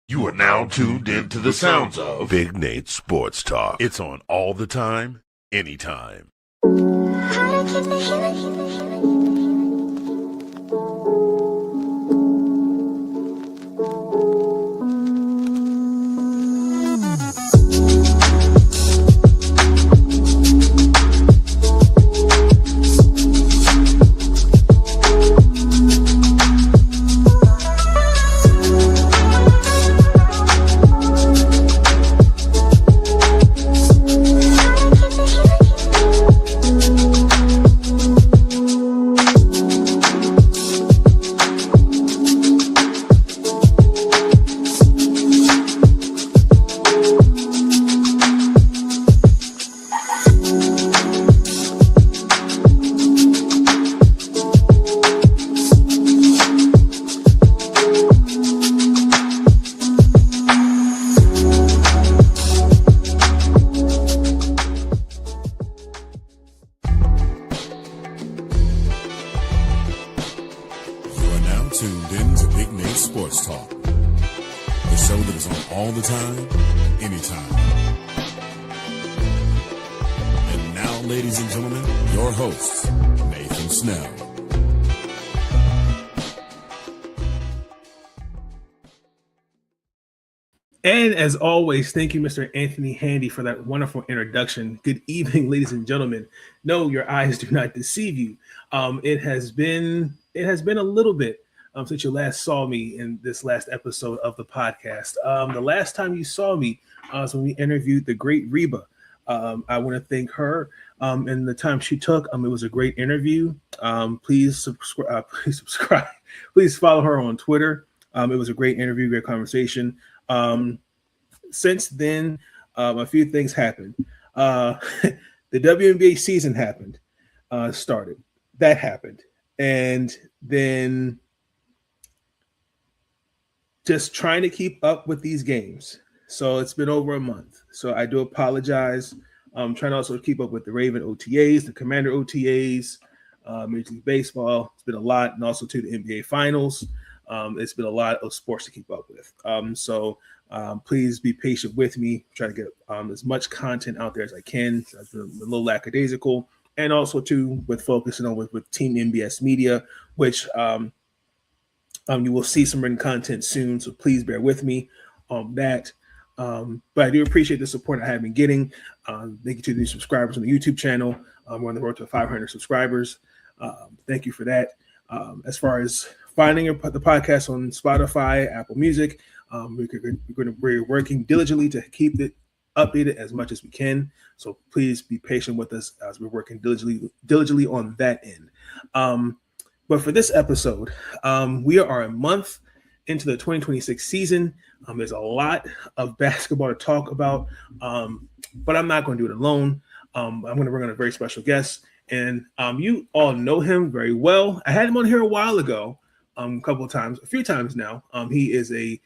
You are now tuned into the sounds of Big Nate Sports Talk. It's on all the time, anytime. And as always, thank you, Mr. Anthony Handy, for that wonderful introduction. Good evening, ladies and gentlemen. No, your eyes do not deceive you. It has been a little bit since you last saw me in this last episode of the podcast. The last time you saw me was when we interviewed the great Reba. I want to thank her and the time she took. It was a great interview. Please subscribe. Please follow her on Twitter. It was a great interview, great conversation. Since then, a few things happened. The WNBA season started. That happened. And then just trying to keep up with these games. So it's been over a month. So I do apologize. I'm trying to also keep up with the Raven OTAs, the Commander OTAs, Major League Baseball. It's been a lot. And also to the NBA Finals. It's been a lot of sports to keep up with. So please be patient with me. Try to get as much content out there as I can. So I've been a little lackadaisical. And also, too, with focusing on with Team NBS Media, which you will see some written content soon. So please bear with me on that. But I do appreciate the support I have been getting. Thank you to the new subscribers on the YouTube channel. We're on the road to 500 subscribers. Thank you for that. As far as finding the podcast on Spotify, Apple Music, we're working diligently to keep it updated as much as we can. So please be patient with us as we're working diligently on that end. But for this episode, we are a month into the 2026 season. There's a lot of basketball to talk about, but I'm not going to do it alone. I'm going to bring on a very special guest, and you all know him very well. I had him on here a while ago, a few times now. He is a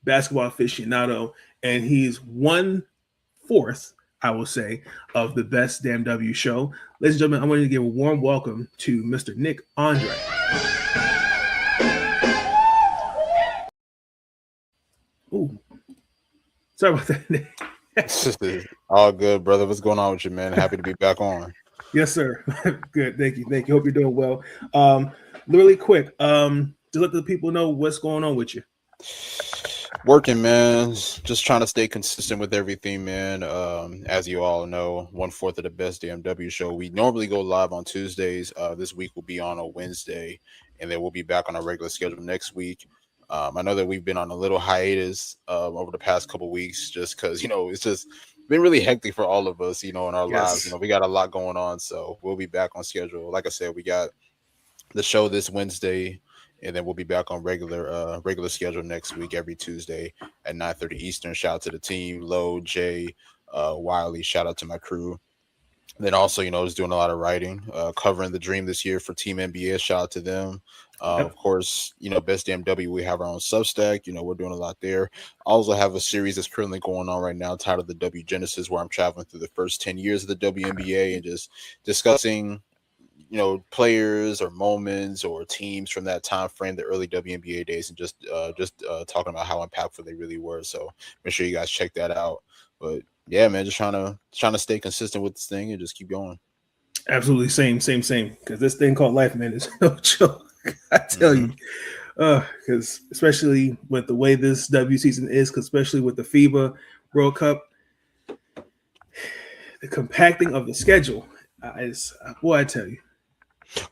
basketball aficionado, and he's 1/4, I will say, of the Best Damn W show. Ladies and gentlemen, I want to give a warm welcome to Mr. Nick Andre. Ooh, sorry about that, Nick. All good, brother. What's going on with you, man? Happy to be back on. Yes, sir. Good. Thank you. Hope you're doing well. Really quick, to let the people know what's going on with you. Working, man. Just trying to stay consistent with everything, man. As you all know, 1/4 of the Best Damn W show. We normally go live on Tuesdays. This week will be on a Wednesday, and then we'll be back on our regular schedule next week. I know that we've been on a little hiatus over the past couple weeks just because, it's just been really hectic for all of us, in our lives. We got a lot going on, so we'll be back on schedule. Like I said, we got the show this Wednesday, and then we'll be back on regular schedule next week, every Tuesday at 9:30 Eastern. Shout out to the team, Lo, Jay, Wiley. Shout out to my crew. Then also, I was doing a lot of writing, covering the Dream this year for Team NBA. Shout out to them. Of course, Best Damn W, we have our own Substack. We're doing a lot there. I also have a series that's currently going on right now titled The W Genesis, where I'm traveling through the first 10 years of the WNBA and just discussing players or moments or teams from that time frame, the early WNBA days, and just talking about how impactful they really were. So make sure you guys check that out. But yeah, man, just trying to stay consistent with this thing and just keep going. Absolutely, same. Because this thing called life, man, is no joke. I tell you, because especially with the way this W season is, especially with the FIBA World Cup, the compacting of the schedule is, boy, I tell you.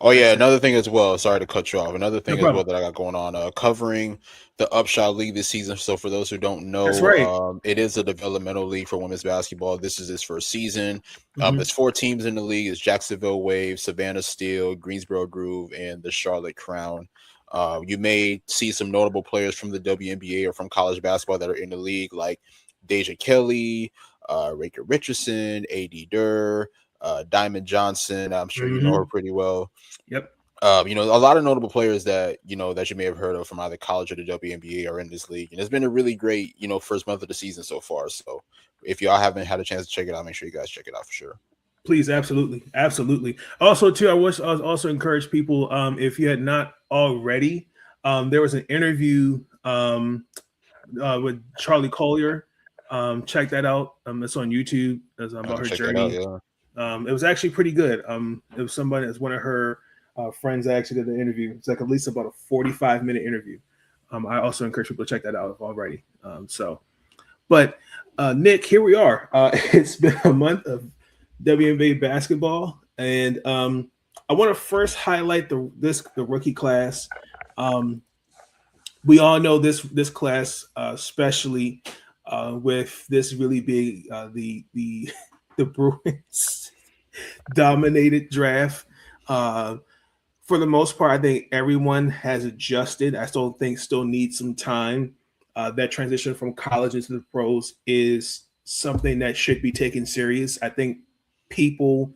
Oh yeah, another thing as well. Sorry to cut you off. Another thing No as well that I got going on, covering the Upshot League this season. So for those who don't know, That's right. it is a developmental league for women's basketball. This is its first season. There's 4 teams in the league. It's Jacksonville Wave, Savannah Steel, Greensboro Groove, and the Charlotte Crown. You may see some notable players from the WNBA or from college basketball that are in the league, like Deja Kelly, Raker Richardson, A.D. Durr, Diamond Johnson. I'm sure you know her pretty well. Yep. A lot of notable players that you may have heard of from either college or the WNBA are in this league, and it's been a really great first month of the season so far. So if y'all haven't had a chance to check it out, make sure you guys check it out for sure. Please, absolutely. Also, too, I also encourage people, if you had not already, there was an interview with Charlie Collier. Check that out. It's on YouTube. It's about her journey. It was actually pretty good. It was somebody that's one of her friends actually did the interview. It's like at least about a 45-minute interview. I also encourage people to check that out already. But Nick, here we are. It's been a month of WNBA basketball, and I want to first highlight the rookie class. We all know this class, especially with this really big the Bruins dominated draft. For the most part, I think everyone has adjusted. I still needs some time. That transition from college into the pros is something that should be taken serious. I think people,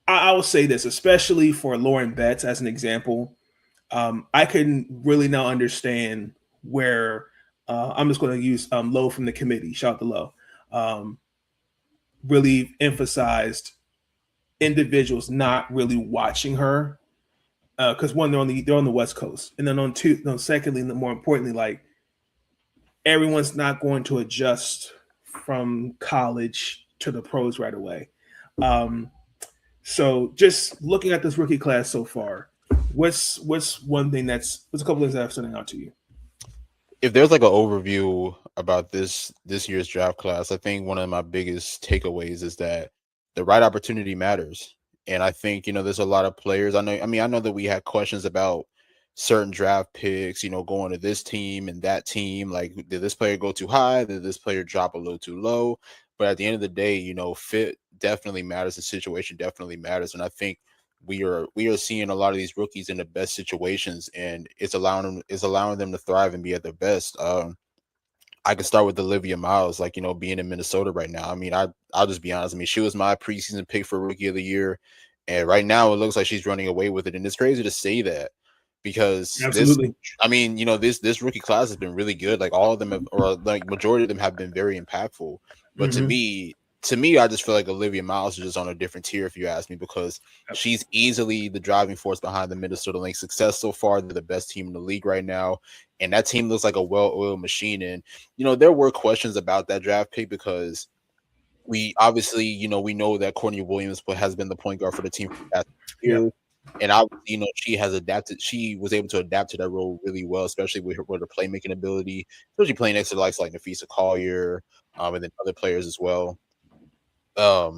I will say this, especially for Lauren Betts as an example, I can really now understand where I'm just going to use Lowe from the committee, shout out to Lowe, really emphasized individuals not really watching her because one, they're on the West Coast, and then secondly, more importantly, like everyone's not going to adjust from college to the pros right away. So just looking at this rookie class so far, what's a couple things that have standing out to you? If there's like an overview about this year's draft class, I think one of my biggest takeaways is that the right opportunity matters. And I think, there's a lot of players. I know that we had questions about certain draft picks, going to this team and that team. Like, did this player go too high? Did this player drop a little too low? But at the end of the day, fit definitely matters. The situation definitely matters. And I think we are seeing a lot of these rookies in the best situations, and it's allowing them to thrive and be at their best. I could start with Olivia Miles, being in Minnesota right now. I mean, I'll just be honest. I mean, she was my preseason pick for Rookie of the Year, and right now it looks like she's running away with it. And it's crazy to say that because this rookie class has been really good. Like all of them, majority of them have been very impactful. But to me, I just feel like Olivia Miles is just on a different tier, if you ask me, because she's easily the driving force behind the Minnesota Lynx success so far. They're the best team in the league right now. And that team looks like a well-oiled machine. And, there were questions about that draft pick because we obviously, we know that Courtney Williams has been the point guard for the team for the past year. Yep. And obviously, she has adapted. She was able to adapt to that role really well, especially with her playmaking ability, especially playing next to the likes like Nafisa Collier, and then other players as well. But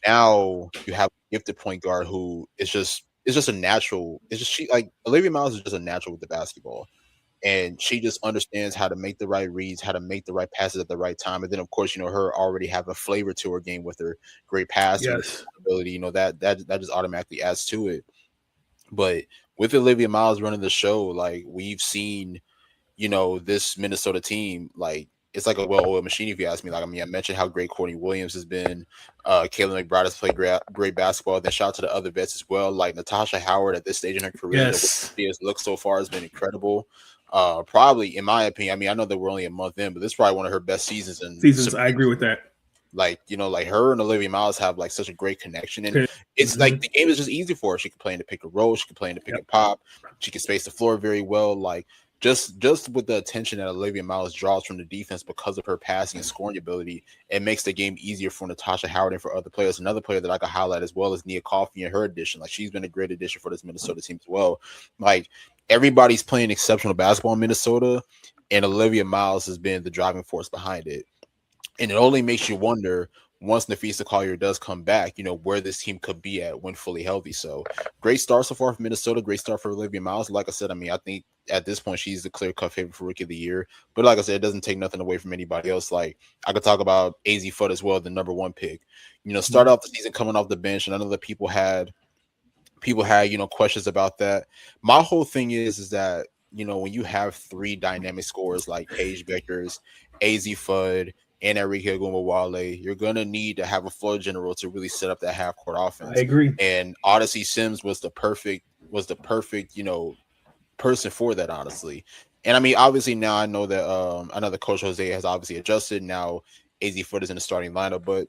now you have a gifted point guard who is just a natural. Olivia Miles is just a natural with the basketball. And she just understands how to make the right reads, how to make the right passes at the right time. And then, of course, her already have a flavor to her game with her great passing ability. That just automatically adds to it. But with Olivia Miles running the show, like we've seen, this Minnesota team, like it's like a well-oiled machine, if you ask me. Like, I mean, I mentioned how great Courtney Williams has been. Kayla McBride has played great basketball. Then shout out to the other vets as well. Like Natasha Howard at this stage in her career, the way she has looked so far has been incredible. Probably, in my opinion, I mean, I know that we're only a month in, but this is probably one of her best seasons. I agree with that. Like, like her and Olivia Miles have like such a great connection, and it's like the game is just easy for her. She can play in the pick and roll, she can play in the pick and pop, she can space the floor very well. Like just with the attention that Olivia Miles draws from the defense because of her passing and scoring ability, it makes the game easier for Natasha Howard and for other players. Another player that I could highlight as well is Nia Coffey and her addition. Like she's been a great addition for this Minnesota team as well. Like everybody's playing exceptional basketball in Minnesota, and Olivia Miles has been the driving force behind it. And it only makes you wonder, once Nafisa Collier does come back, where this team could be at when fully healthy. So great start so far for Minnesota. Great start for Olivia Miles. Like I said, I think at this point she's the clear-cut favorite for Rookie of the Year. But like I said, it doesn't take nothing away from anybody else. Like I could talk about AZ Foot as well, the number 1 pick. Start off the season coming off the bench, and I know that people had questions about that. My whole thing is that when you have 3 dynamic scorers like Paige Beckers, AZ Fudd, and Enrique Gumawale, you're gonna need to have a floor general to really set up that half court offense. I agree. And Odyssey Sims was the perfect, person for that, honestly. And I mean, obviously now I know that Coach Jose has obviously adjusted. Now AZ Foot is in the starting lineup, but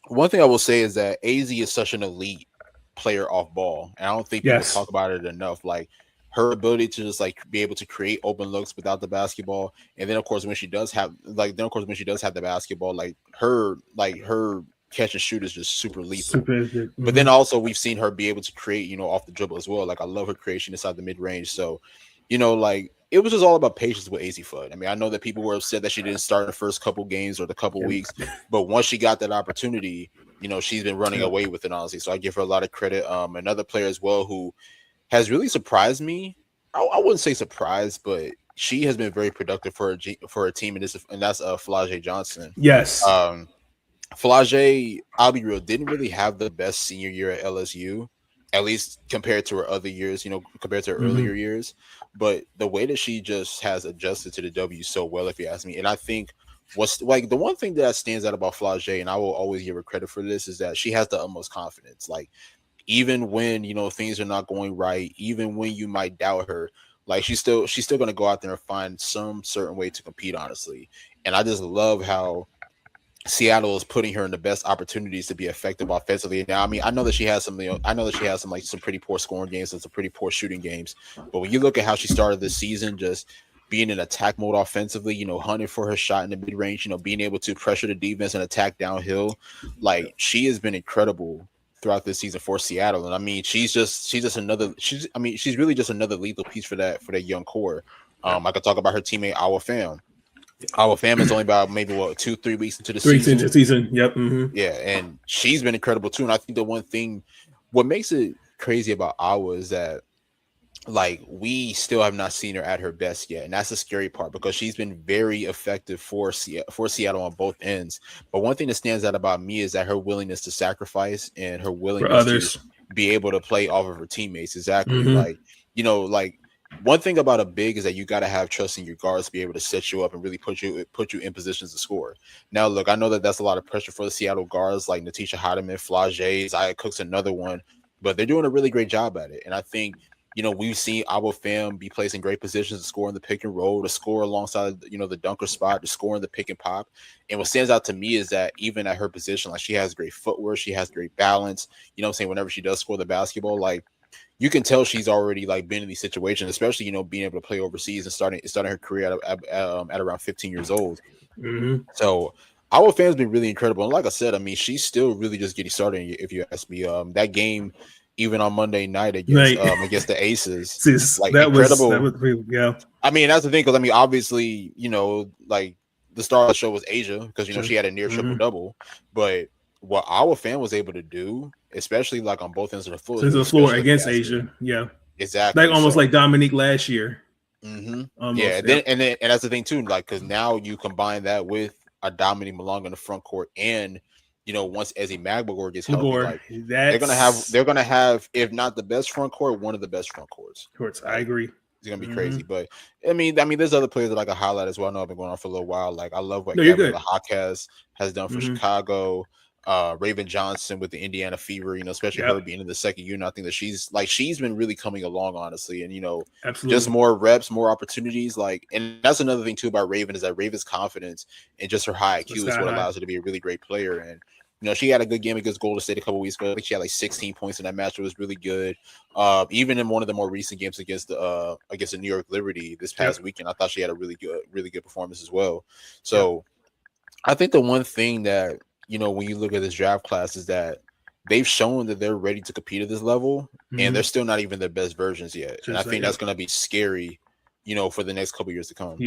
one thing I will say is that AZ is such an elite player off ball, and I don't think people talk about it enough. Like her ability to just like be able to create open looks without the basketball, and then of course when she does have the basketball, like her catch and shoot is just super lethal. But then also we've seen her be able to create off the dribble as well. Like I love her creation inside the mid range. So like it was just all about patience with AZ Fudd. I mean, I know that people were upset that she didn't start in the first couple games or the couple weeks, but once she got that opportunity, she's been running away with it, honestly. So I give her a lot of credit. Another player as well who has really surprised me. I wouldn't say surprised, but she has been very productive for a team, and that's Flau'jae Johnson. Yes. Flau'jae, I'll be real, didn't really have the best senior year at LSU, at least compared to her other years, compared to her earlier years. But the way that she just has adjusted to the W so well, if you ask me, and I think what's like the one thing that stands out about Flau'jae, and I will always give her credit for this, is that she has the utmost confidence. Like even when things are not going right, even when you might doubt her, like she's still going to go out there and find some certain way to compete, honestly. And I just love how Seattle is putting her in the best opportunities to be effective offensively. Now, I mean, I know that she has some like some pretty poor scoring games and some pretty poor shooting games. But when you look at how she started this season, just being in attack mode offensively, hunting for her shot in the mid range, being able to pressure the defense and attack downhill, like she has been incredible throughout this season for Seattle. And I mean, she's really just another lethal piece for that young core. I could talk about her teammate Awa Pham. Our fam is only about maybe 2-3 weeks into the season. Yep. Yeah, and she's been incredible too. And I think the one thing, what makes it crazy about Awa is that like we still have not seen her at her best yet, and that's the scary part because she's been very effective for Seattle on both ends. But one thing that stands out about me is that her willingness to sacrifice and her willingness to be able to play off of her teammates. Exactly, like one thing about a big is that you got to have trust in your guards to be able to set you up and really put you in positions to score. Now, look, I know that that's a lot of pressure for the Seattle guards like Natisha Hotterman, Flau'jae, Zaya Cook's another one, but they're doing a really great job at it. And I think, we've seen Awa Pham be placed in great positions to score in the pick and roll, to score alongside, the dunker spot, to score in the pick and pop. And what stands out to me is that even at her position, like she has great footwork, she has great balance. Whenever she does score the basketball, like, you can tell she's already like been in these situations, especially being able to play overseas and starting her career at around 15 years old. So our fans been really incredible, and like I said, I mean she's still really just getting started. If you ask me, that game even on Monday night against the Aces, like incredible. I mean that's the thing because I mean obviously like the star of the show was Asia because she had a near triple double, but what our fan was able to do, especially like on both ends of the floor, against Asia, exactly, like almost like Dominique last year. Almost, and that's the thing too, like because now you combine that with a Dominique Malonga in the front court, and once Ezzy Magbagor gets healthy, like they're gonna have if not the best front court, one of the best front courts. I agree. It's gonna be crazy, but I mean, there's other players that I can highlight as well. I know I've been going on for a little while. Like I love what Gabriella Hawk has done for Chicago. Raven Johnson with the Indiana Fever, especially Yep. her being in the second unit. I think that she's been really coming along, honestly. And, Absolutely. just more reps, more opportunities. And that's another thing too about Raven is that Raven's confidence and just her high IQ is what allows her to be a really great player. And, she had a good game against Golden State a couple weeks ago. I think she had like 16 points in that match. It was really good. Even in one of the more recent games against the New York Liberty this past weekend, I thought she had a really good performance as well. So I think the one thing that, when you look at this draft class is that they've shown that they're ready to compete at this level, and they're still not even their best versions yet. And I think that's going to be scary, for the next couple years to come.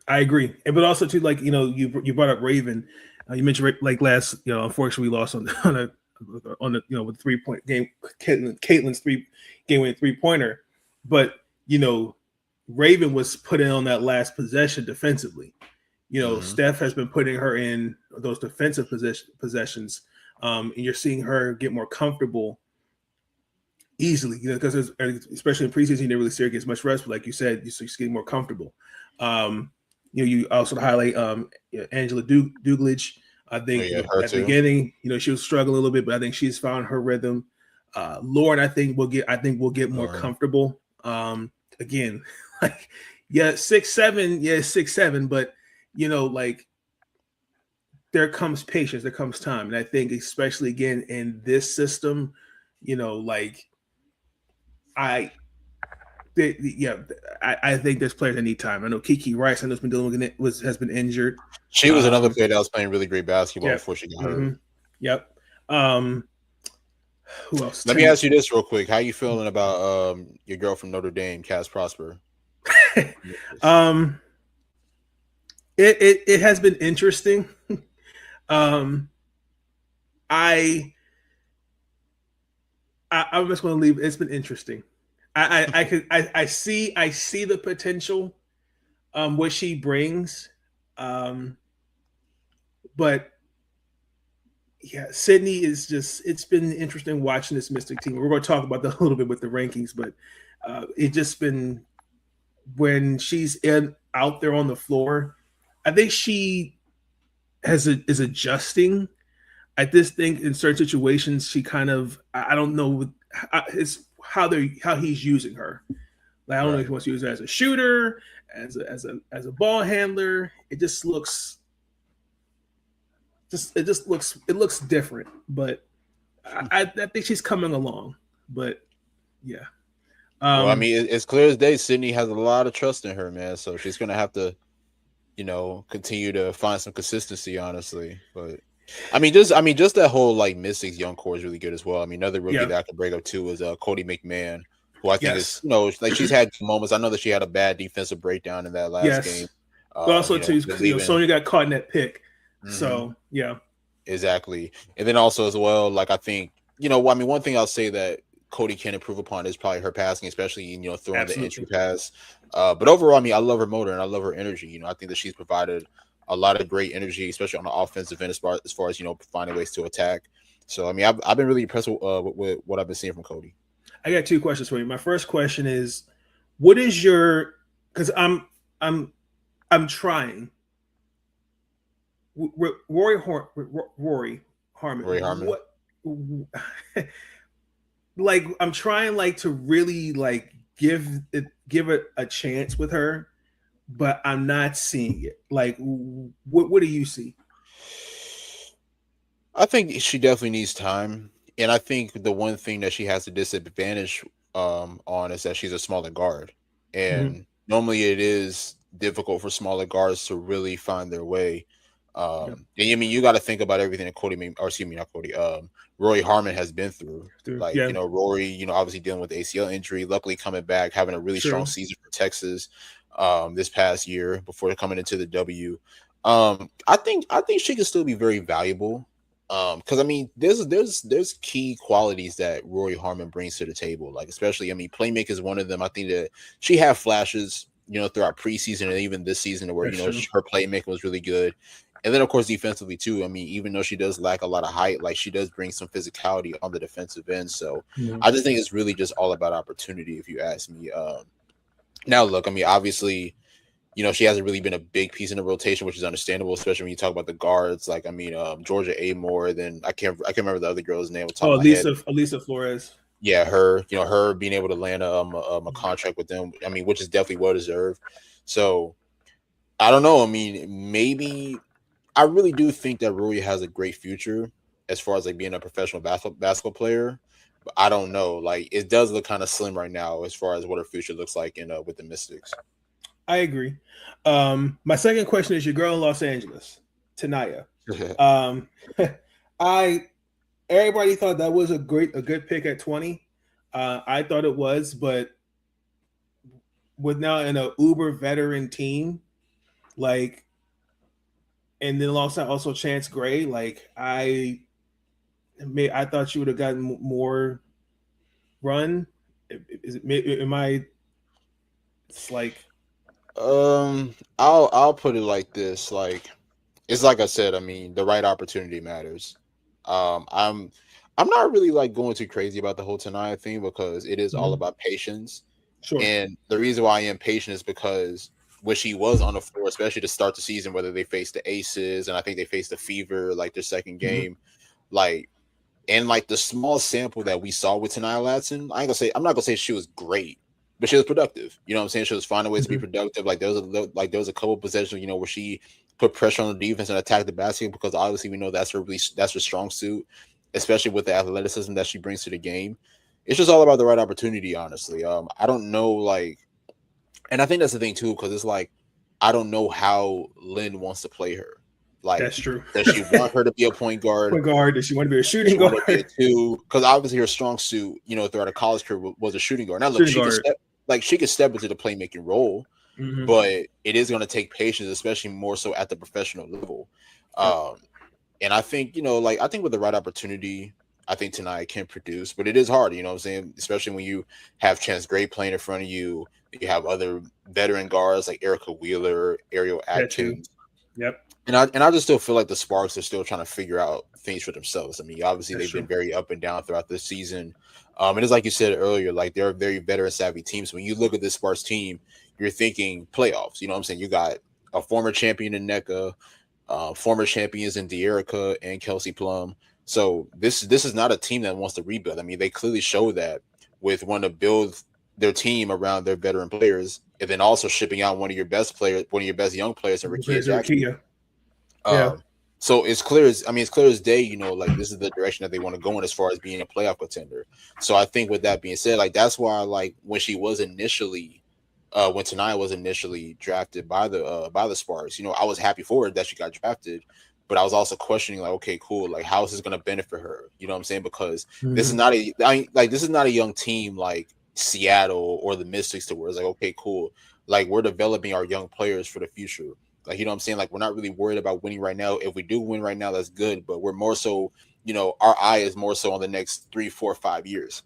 I agree. But also too, you brought up Raven. You mentioned last, unfortunately we lost on the with 3-point game, Caitlin's game-winning 3-pointer. But Raven was put in on that last possession defensively. Steph has been putting her in those defensive possessions, and you're seeing her get more comfortable easily, because especially in preseason, you didn't really see her get as much rest, but like you said, she's getting more comfortable. You also highlight Angela Douglas. I think at the beginning, she was struggling a little bit, but I think she's found her rhythm. Lauren, I think will get more comfortable. Again, 6'7", but there comes patience, there comes time, and I think especially again in this system, I think there's players that need time. I know Kiki Rice, I know, has been dealing with has been injured. She was another player that was playing really great basketball before she got hurt. Yep. Who else? Let me ask you this real quick: how you feeling about your girl from Notre Dame, Cass Prosper? It has been interesting. I'm just going to leave. It's been interesting. I see the potential, what she brings, but yeah, Sydney is just. It's been interesting watching this Mystic team. We're going to talk about that a little bit with the rankings, but it just been when she's out there on the floor. I think she is adjusting. I just think in certain situations she kind of, I don't know, it's how he's using her. Like, I don't know if he wants to use her as a shooter, as a ball handler. It looks different, but I think she's coming along. But yeah. Well, I mean, it's clear as day. Sydney has a lot of trust in her, man. So she's gonna have to, continue to find some consistency, honestly. But I mean, just that whole Mystics young core is really good as well. I mean, another rookie that I can break up too is Cody McMahon, who I think is, she's had moments. I know that she had a bad defensive breakdown in that last game. But also too, Sonya got caught in that pick. So yeah, exactly. And then also as well, I think one thing I'll say that Cody can improve upon is probably her passing, especially throwing the entry pass. But overall, I mean, I love her motor and I love her energy. I think that she's provided a lot of great energy, especially on the offensive end, as far as finding ways to attack. So I mean, I've been really impressed with what I've been seeing from Cody. I got two questions for you. My first question is, what is your? Because I'm trying. Rory Harmon. What? I'm trying to really give it a chance with her, but I'm not seeing it. What do you see? I think she definitely needs time, and I think the one thing that she has a disadvantage on is that she's a smaller guard, and normally it is difficult for smaller guards to really find their way. And I mean, you got to think about everything that Rory Harmon has been through. Rory, obviously dealing with the ACL injury, luckily coming back, having a really strong season for Texas this past year before coming into the W. I think she can still be very valuable. Because I mean, there's key qualities that Rory Harmon brings to the table. Especially, I mean, playmaking is one of them. I think that she had flashes, throughout preseason and even this season where her playmaking was really good. And then, of course, defensively, too. I mean, even though she does lack a lot of height, she does bring some physicality on the defensive end. So I just think it's really just all about opportunity, if you ask me. Now, look, I mean, obviously, she hasn't really been a big piece in the rotation, which is understandable, especially when you talk about the guards. Like, I mean, Georgia Amore, then I can't remember the other girl's name. Oh, Elisa Flores. Yeah, her being able to land a contract with them, I mean, which is definitely well deserved. So I don't know. I mean, maybe I really do think that Rory has a great future as far as like being a professional basketball player. But I don't know. Like, it does look kind of slim right now as far as what her future looks like in with the Mystics. I agree. My second question is your girl in Los Angeles, Tanaya. Everybody thought that was a good pick at 20. I thought it was, but with now in a uber veteran team, like, and then alongside also Chance Gray, like I thought she would have gotten more run. It's like, I'll put it like this. Like, it's like I said, I mean, the right opportunity matters. I'm not really like going too crazy about the whole Tanaya thing because it is all about patience. Sure. And the reason why I am patient is because when she was on the floor, especially to start the season, whether they faced the Aces and I think they faced the Fever, like their second game, like, and like the small sample that we saw with Tanaya Latson, I'm not gonna say she was great, but she was productive. You know what I'm saying? She was finding ways to be productive. Like there was a couple possessions, where she put pressure on the defense and attacked the basket because obviously we know that's her strong suit, especially with the athleticism that she brings to the game. It's just all about the right opportunity, honestly. I don't know, like, and I think that's the thing too, because it's like I don't know how Lynn wants to play her. Like, that's true. Does she want her to be a point guard? Does she want to be a shooting guard? Because obviously her strong suit, throughout her college career was a shooting guard. Now look, she could step into the playmaking role, but it is going to take patience, especially more so at the professional level. And I think, I think with the right opportunity, I think Tanaya can produce, but it is hard, you know what I'm saying? Especially when you have Chance Gray playing in front of you, you have other veteran guards like Erica Wheeler, Ariel Atkins. Yep. And I just still feel like the Sparks are still trying to figure out things for themselves. I mean, obviously they've been very up and down throughout this season. And it's like you said earlier, like they're a very veteran savvy team. So when you look at this Sparks team, you're thinking playoffs. You know what I'm saying? You got a former champion in NECA, former champions in De'Erica and Kelsey Plum. So this is not a team that wants to rebuild. I mean, they clearly show that with wanting to build their team around their veteran players, and then also shipping out one of your best young players, and Rikia Jackson. So it's clear as day, like this is the direction that they want to go in as far as being a playoff contender. So I think with that being said, like that's why, like when Tanaya was initially drafted by the Sparks, I was happy for her that she got drafted, but I was also questioning, like, okay, cool, like how is this going to benefit her? You know what I'm saying? Because this is not a young team like Seattle or the Mystics to where it's like, okay, cool, like we're developing our young players for the future. Like, you know what I'm saying? Like, we're not really worried about winning right now. If we do win right now, that's good. But we're more so, our eye is more so on the next 3, 4, 5 years.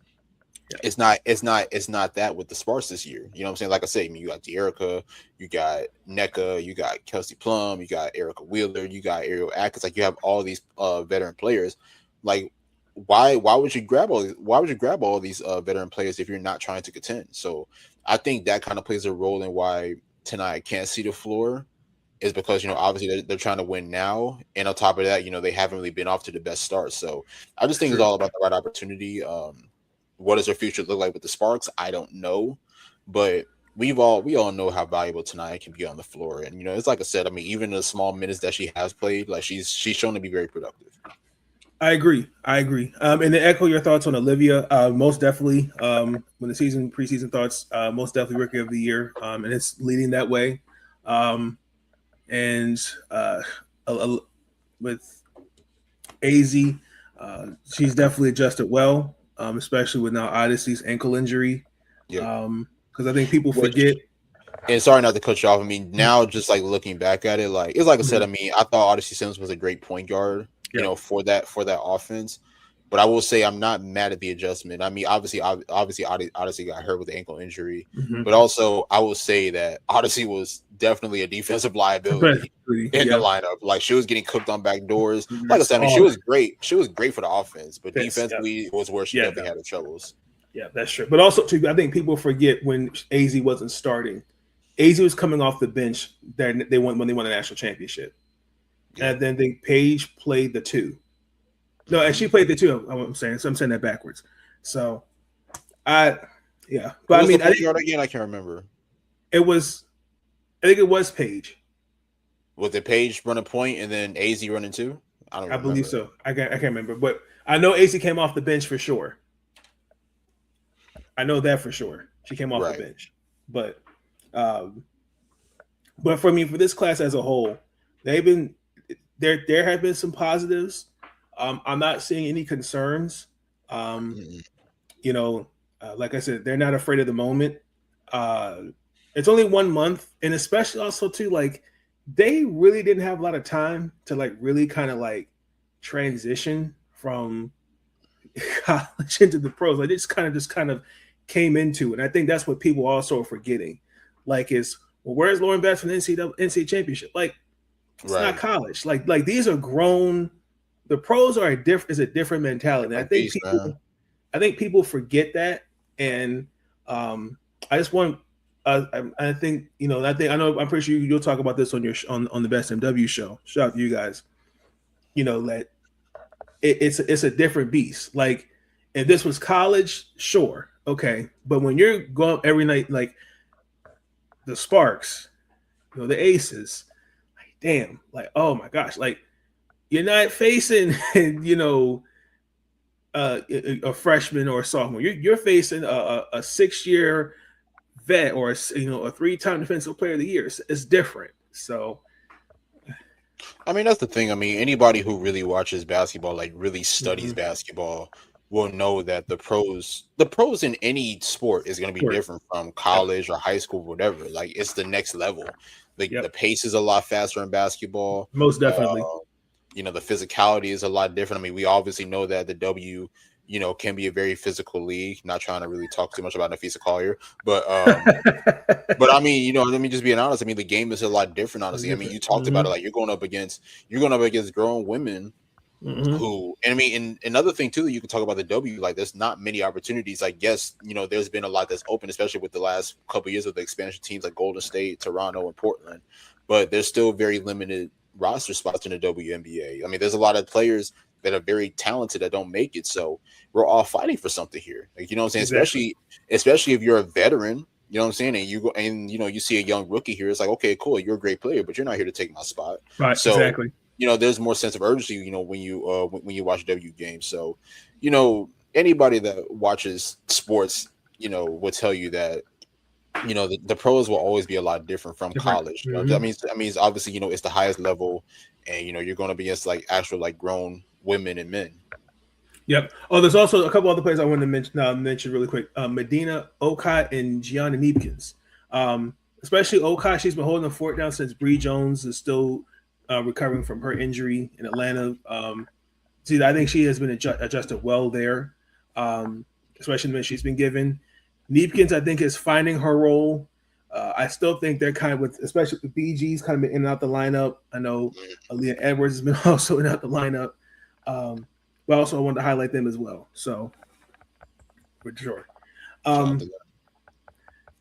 Yeah. It's not that with the Sparks this year. You know what I'm saying? Like I said, I mean, you got De'Erica, you got NECA, you got Kelsey Plum, you got Erica Wheeler, you got Ariel Atkins. Like, you have all these veteran players. Like, why would you grab all these veteran players if you're not trying to contend? So I think that kind of plays a role in why Tanaya can't see the floor. Is because, obviously they're trying to win now. And on top of that, they haven't really been off to the best start. So I just think it's all about the right opportunity. What does their future look like with the Sparks? I don't know. But we all know how valuable Tanaya can be on the floor. And, it's like I said, I mean, even the small minutes that she has played, like she's shown to be very productive. I agree. And to echo your thoughts on Olivia, most definitely, when the preseason thoughts, most definitely Rookie of the Year. And it's leading that way. And with AZ, she's definitely adjusted well, especially with now Odyssey's ankle injury. Yeah. Because I think people forget. And sorry not to cut you off. I mean, now just like looking back at it, like it's like I said. I mean, I thought Odyssey Sims was a great point guard, for that offense. But I will say I'm not mad at the adjustment. I mean, obviously Odyssey got hurt with the ankle injury, but also I will say that Odyssey was definitely a defensive liability in the lineup. Like, she was getting cooked on back doors. Like I said, I mean, she was great. She was great for the offense, but defensively was where she definitely had her troubles. Yeah, that's true. But also, too, I think people forget when AZ wasn't starting. AZ was coming off the bench that they won when they won a national championship, and then Paige played the 2. No, and she played the 2. I'm saying that backwards. So, but I mean, again, I can't remember. I think it was Paige. Was it Paige running point and then AZ running 2? I believe so. I can't remember, but I know AZ came off the bench for sure. I know that for sure. She came off the bench, but for me, for this class as a whole, there have been some positives. I'm not seeing any concerns. You know, like I said, they're not afraid of the moment. It's only 1 month, and especially also too, like, they really didn't have a lot of time to like really kind of like transition from college into the pros. Like, they just kind of came into it. And I think that's what people also are forgetting. Like, where's Lauren Beth from the NCAA championship? Like, it's not college. Like these are grown. The pros are a different mentality. And I think people forget that. And I just want. I think I know. I'm pretty sure you'll talk about this on the Best MW show. Shout out to you guys. You know that it's a different beast. Like, if this was college, sure, okay, but when you're going up every night, like the Sparks, the Aces, like, damn, like, oh my gosh, like, you're not facing a freshman or a sophomore. You're facing a 6-year vet or a 3-time defensive player of the year. It's different. So, I mean, that's the thing. I mean, anybody who really watches basketball, like really studies basketball, will know that the pros in any sport is going to be different from college or high school, whatever. Like, it's the next level. Like, the pace is a lot faster in basketball. Most definitely. The physicality is a lot different. I mean, we obviously know that the W, can be a very physical league. Not trying to really talk too much about Nafisa Collier, but but I mean, let me just be honest. I mean, the game is a lot different, honestly. I mean, you talked about it, like, you're going up against grown women who, and I mean, and another thing too that you can talk about the W, like, there's not many opportunities. Like, yes, there's been a lot that's open, especially with the last couple of years of the expansion teams like Golden State, Toronto, and Portland, but there's still very limited roster spots in the WNBA. I mean, there's a lot of players that are very talented that don't make it. So we're all fighting for something here. Like, you know what I'm saying? Exactly. Especially if you're a veteran, you know what I'm saying? And you go and, you see a young rookie here. It's like, okay, cool. You're a great player, but you're not here to take my spot. Right. So, exactly. There's more sense of urgency, when you watch W games. So, anybody that watches sports, will tell you that, the pros will always be a lot different from college. That means obviously, it's the highest level, and you're going to be against like actual like grown women and men. Yep. Oh, there's also a couple other players I wanted to mention really quick. Medina Okot and Gianna Neepkins. Especially Okot, she's been holding the fort down since Bree Jones is still recovering from her injury in Atlanta. I think she has been adjusted well there, especially when she's been given. Neepkins, I think, is finding her role. I still think they're kind of especially with BG's kind of been in and out the lineup. I know Aaliyah Edwards has been also in and out the lineup. But also I wanted to highlight them as well. So, for sure.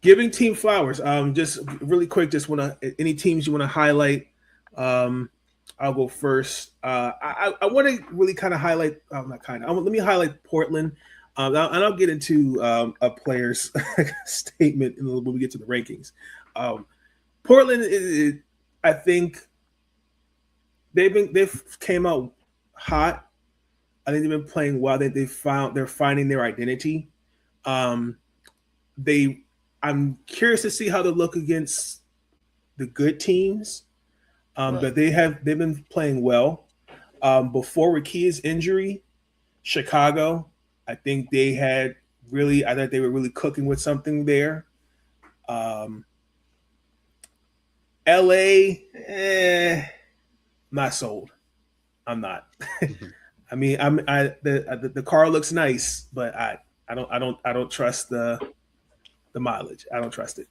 Giving team flowers. Just really quick, any teams you want to highlight? I'll go first. I want to really kind of highlight. Let me highlight Portland. And I'll get into a player's statement when we get to the rankings. Portland, I think they've came out hot. I think they've been playing well. They're finding their identity. I'm curious to see how they look against the good teams. But they've been playing well. Before Rakia's injury, Chicago, I think they were really cooking with something there. LA, not sold. I'm not. I mean, the car looks nice, but I don't trust the mileage. I don't trust it.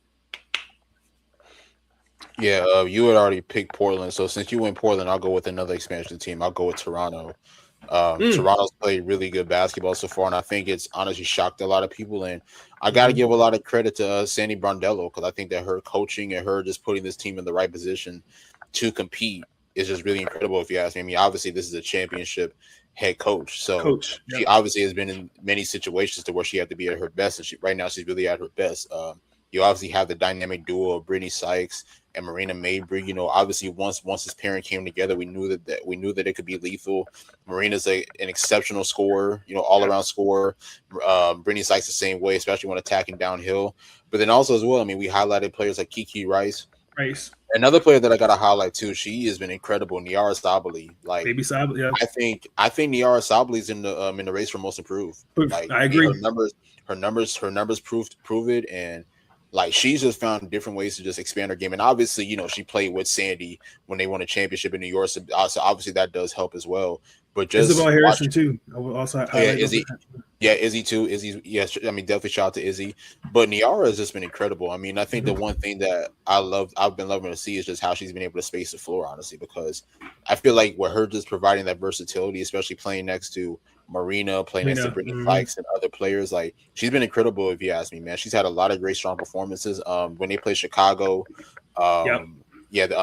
Yeah, you had already picked Portland, so since you went Portland, I'll go with another expansion team. I'll go with Toronto. Toronto's played really good basketball so far, and I think it's honestly shocked a lot of people. And I got to give a lot of credit to Sandy Brondello, because I think that her coaching and her just putting this team in the right position to compete is just really incredible, if you ask me. I mean, obviously, this is a championship head coach, so she obviously has been in many situations to where she had to be at her best, and right now she's really at her best. You obviously have the dynamic duo of Brittany Sykes and Marina Mabry. You know, obviously once this pairing came together, we knew that it could be lethal. Marina's an exceptional scorer, you know, all around scorer. Brittany Sykes the same way, especially when attacking downhill. But then also as well, I mean, we highlighted players like Kiki Rice. Another player that I got to highlight too, she has been incredible, Niara Sabally. Like, Baby Sabally, yeah. I think Niara Sabally is in the race for most improved. Like, I agree. Her numbers prove it, and like, she's just found different ways to just expand her game. And obviously, you know, she played with Sandy when they won a championship in New York, so obviously that does help as well. But just Isabel Harrison too. I will also Izzy too. Izzy, yes, I mean, definitely shout out to Izzy. But Niara has just been incredible. I mean, I think the one thing that I've been loving to see is just how she's been able to space the floor, honestly, because I feel like with her just providing that versatility, especially playing next to Marina, playing next to Brittany Sykes and other players, like, she's been incredible, if you ask me, man. She's had a lot of great, strong performances. When they played Chicago, I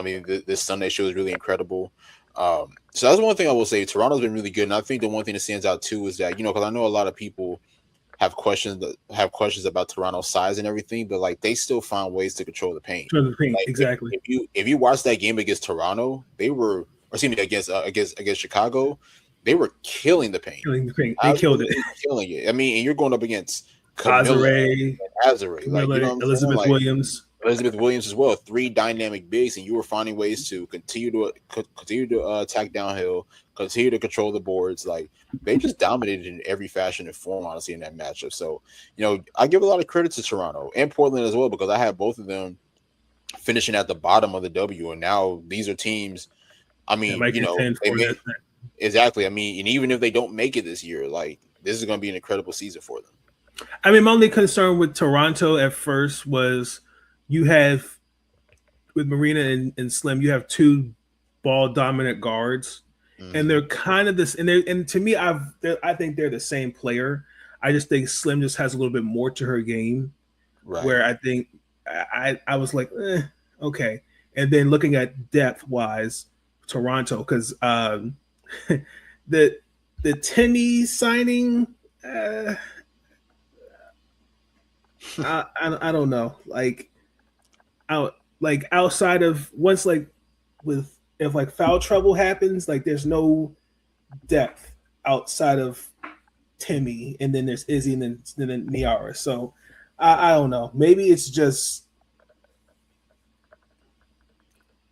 mean, this Sunday show was really incredible. So that's one thing I will say. Toronto's been really good, and I think the one thing that stands out too is that, you know, because I know a lot of people have questions about Toronto's size and everything, but like, they still find ways to control the paint. Like, exactly. If you watch that game against Toronto, against Chicago, they were killing the paint. They killed it. Killing it. I mean, and you're going up against Azare, like, you know, Elizabeth Williams. Elizabeth Williams as well, 3 dynamic bigs, and you were finding ways to continue to attack downhill, continue to control the boards. Like, they just dominated in every fashion and form, honestly, in that matchup. So, you know, I give a lot of credit to Toronto and Portland as well, because I had both of them finishing at the bottom of the W, and now these are teams. I mean, you know, exactly. I mean, and even if they don't make it this year, like, this is going to be an incredible season for them. I mean, my only concern with Toronto at first was, you have, with Marina and Slim, you have 2 ball dominant guards, and they're kind of this. And to me, I think they're the same player. I just think Slim just has a little bit more to her game, where I think I was like, okay. And then looking at depth wise, Toronto, because the Timmy signing, I don't know, like outside of once, like, if like foul trouble happens, like, there's no depth outside of Timmy, and then there's Izzy, and then Niara. So I don't know. Maybe it's just.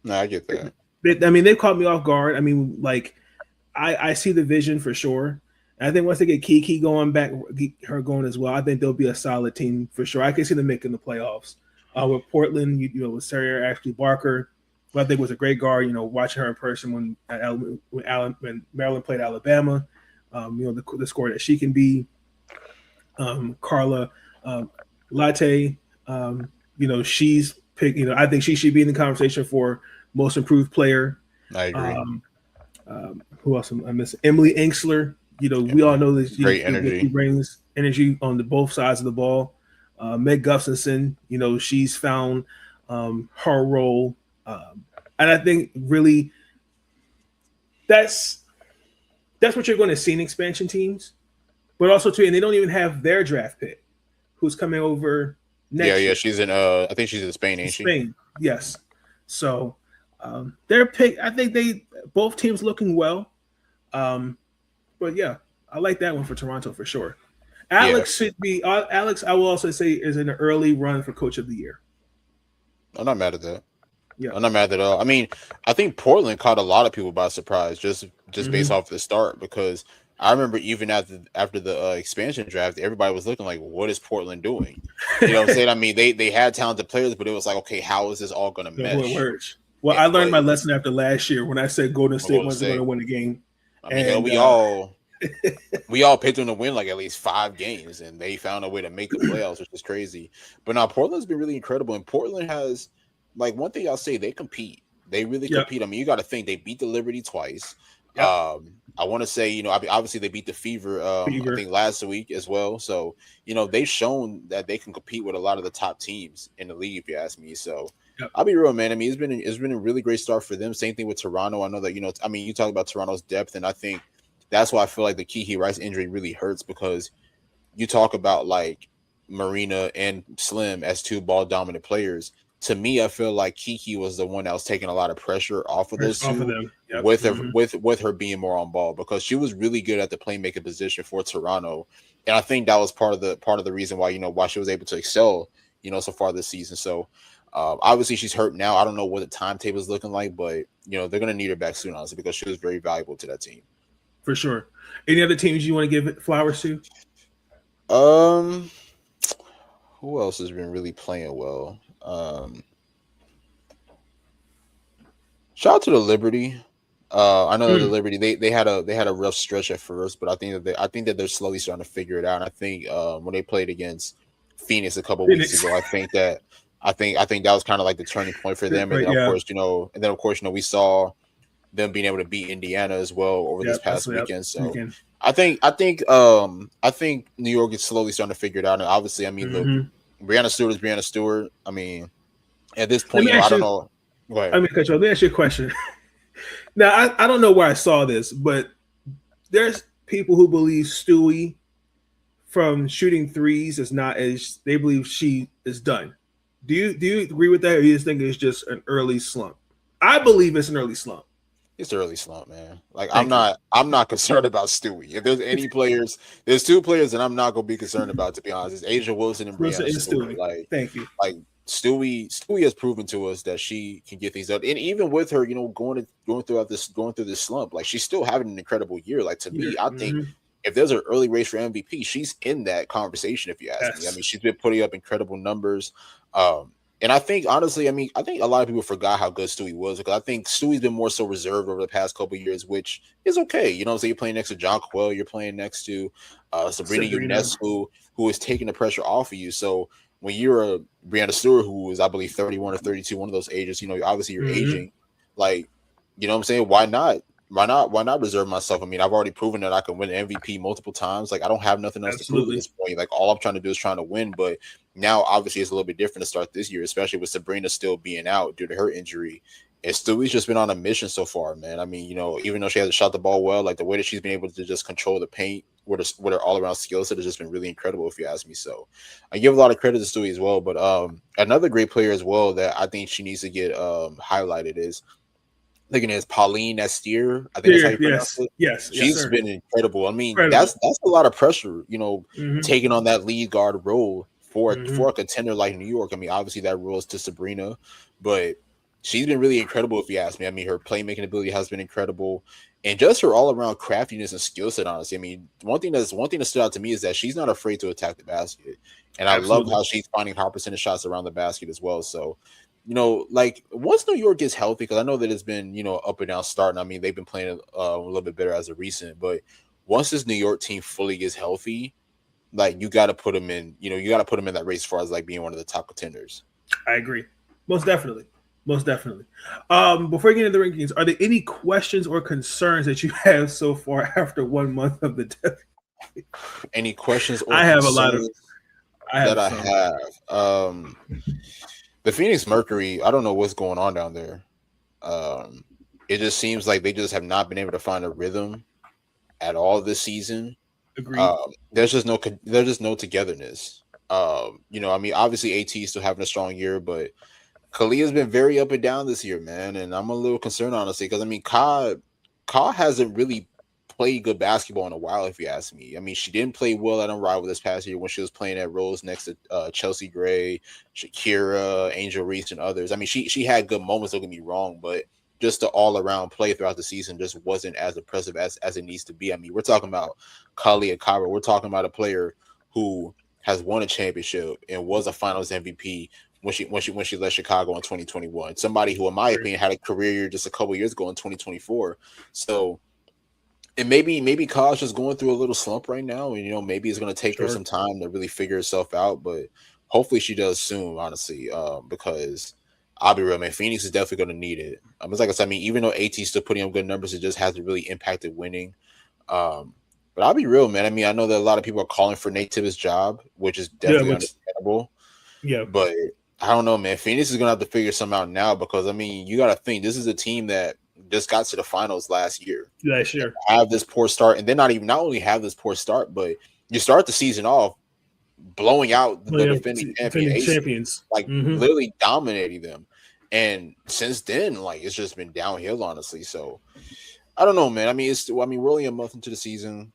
No, I get that. I mean, they caught me off guard. I mean, like, I see the vision for sure. And I think once they get Kiki going back, her going as well, I think they'll be a solid team for sure. I can see them making the playoffs. With Portland, you know, with Sarah Ashley Barker, who I think was a great guard. You know, watching her in person when Maryland played Alabama, you know, the scorer that she can be. Carla Latte, you know, she's picked. You know, I think she should be in the conversation for most improved player. I agree. Who else am I missing? Emily Inksler. You know, we all know that she brings energy on both sides of the ball. Meg Gustafson, you know, she's found her role. And I think really that's what you're going to see in expansion teams. But also, too, and they don't even have their draft pick, who's coming over next year. She's in, I think she's in Spain, ain't she? Spain, yes. So their pick, I think both teams looking well. But yeah, I like that one for Toronto for sure. Alex should be. Alex, I will also say, is in an early run for Coach of the Year. I'm not mad at that. Yeah, I'm not mad at all. I mean, I think Portland caught a lot of people by surprise, just based off the start, because I remember even after the expansion draft, everybody was looking like, "What is Portland doing?" You know what I'm saying? I mean, they had talented players, but it was like, okay, how is this all going to mesh? Well, I learned my lesson after last year when I said Golden State wasn't going to win the game. I mean, and we all picked them to win like at least 5 games, and they found a way to make the playoffs, which is crazy. But now Portland's been really incredible, and Portland has, like, one thing I'll say, they compete. They really compete. I mean, you got to think they beat the Liberty twice. Yep. I want to say, obviously they beat the Fever, I think last week as well. So, they've shown that they can compete with a lot of the top teams in the league, if you ask me. So, Yep. I'll be real, man. I mean, it's been a really great start for them. Same thing with Toronto. I know that, you talk about Toronto's depth, and I think that's why I feel like the Kiki Rice injury really hurts, because you talk about like Marina and Slim as two ball dominant players. To me, I feel like Kiki was the one that was taking a lot of pressure off of those two, Yep. with her being more on ball, because she was really good at the playmaking position for Toronto, and I think that was part of the reason why why she was able to excel so far this season. So obviously she's hurt now. I don't know what the timetable is looking like, but they're gonna need her back soon, honestly, because she was very valuable to that team. For sure. Any other teams you want to give flowers to? Who else has been really playing well? Shout out to the Liberty. I know that the Liberty they had a rough stretch at first, but I think that they're slowly starting to figure it out. And I think when they played against Phoenix a couple weeks ago, I think that was kind of like the turning point for them. And then of course, we saw them being able to beat Indiana as well over this past weekend. So I think New York is slowly starting to figure it out. And obviously, I mean, look, Brianna Stewart is Brianna Stewart. I mean, at this point, I don't know. Go ahead. Let me ask you a question. Now, I don't know where I saw this, but there's people who believe Stewie from shooting threes is not as they believe she is done. Do you agree with that, or you just think it's just an early slump? I believe it's an early slump. It's an early slump, man. Like I'm not concerned about Stewie. If there's any players, there's two players that I'm not gonna be concerned about, to be honest. It's Asia Wilson and Brianna Stewart. Like, thank you. Like Stewie has proven to us that she can get things done, and even with her, going through this slump, like she's still having an incredible year. Like to me, I think if there's an early race for MVP, she's in that conversation. If you ask me, I mean, she's been putting up incredible numbers. And I think, honestly, I think a lot of people forgot how good Stewie was, because I think Stewie's been more so reserved over the past couple of years, which is okay. So you're playing next to John Quell, you're playing next to Sabrina Ionescu, who is taking the pressure off of you. So when you're a Brianna Stewart, who is, I believe, 31 or 32, one of those ages, obviously you're aging. Like, what I'm saying? Why not? Why not reserve myself? I mean, I've already proven that I can win MVP multiple times. Like, I don't have nothing else to prove at this point. Like, all I'm trying to do is trying to win. But now, obviously, it's a little bit different to start this year, especially with Sabrina still being out due to her injury. And Stewie's just been on a mission so far, man. I mean, even though she hasn't shot the ball well, like the way that she's been able to just control the paint with her all-around skill set has just been really incredible, if you ask me. So I give a lot of credit to Stewie as well. But another great player as well that I think she needs to get highlighted is, I think it is Pauline Estier. I think that's how you pronounce it. Yes. She's been incredible. I mean, that's a lot of pressure, taking on that lead guard role for a contender like New York. I mean, obviously that role is to Sabrina, but she's been really incredible, if you ask me. I mean, her playmaking ability has been incredible, and just her all-around craftiness and skill set, honestly. I mean, one thing that stood out to me is that she's not afraid to attack the basket. And I love how she's finding high percentage shots around the basket as well. So, like once New York gets healthy, because I know that it's been, up and down starting. I mean, they've been playing a little bit better as of recent, but once this New York team fully gets healthy, like you got to put them in, that race as far as like being one of the top contenders. I agree. Most definitely. Before we get into the rankings, are there any questions or concerns that you have so far after 1 month of the death? Any questions? I have a lot of. I have. The Phoenix Mercury, I don't know what's going on down there. It just seems like they just have not been able to find a rhythm at all this season. Agreed. There's just no togetherness. I mean, obviously AT is still having a strong year, but Kalia's been very up and down this year, man, and I'm a little concerned, honestly, because I mean, Ka hasn't really played good basketball in a while, if you ask me. I mean, she didn't play well at Unrivaled this past year when she was playing at roles next to Chelsea Gray, Shakira, Angel Reese, and others. I mean, she had good moments, don't get me wrong, but just the all-around play throughout the season just wasn't as impressive as it needs to be. I mean, we're talking about Kalia Kara. We're talking about a player who has won a championship and was a Finals MVP when she left Chicago in 2021. Somebody who, in my opinion, had a career year just a couple years ago in 2024. So, and maybe Ka's just going through a little slump right now, and maybe it's going to take her some time to really figure herself out. But hopefully she does soon, honestly, because I'll be real, man. Phoenix is definitely going to need it. It's like I said, I mean, even though AT's still putting up good numbers, it just hasn't really impacted winning. But I'll be real, man. I mean, I know that a lot of people are calling for Nate Tibbetts' job, which is definitely understandable. Yeah. But I don't know, man. Phoenix is going to have to figure something out now because, I mean, you got to think this is a team that just got to the finals last year. Have this poor start, and then not only have this poor start, but you start the season off blowing out the defending champions, like literally dominating them. And since then, like it's just been downhill, honestly. So I don't know, man. I mean, we're only a month into the season.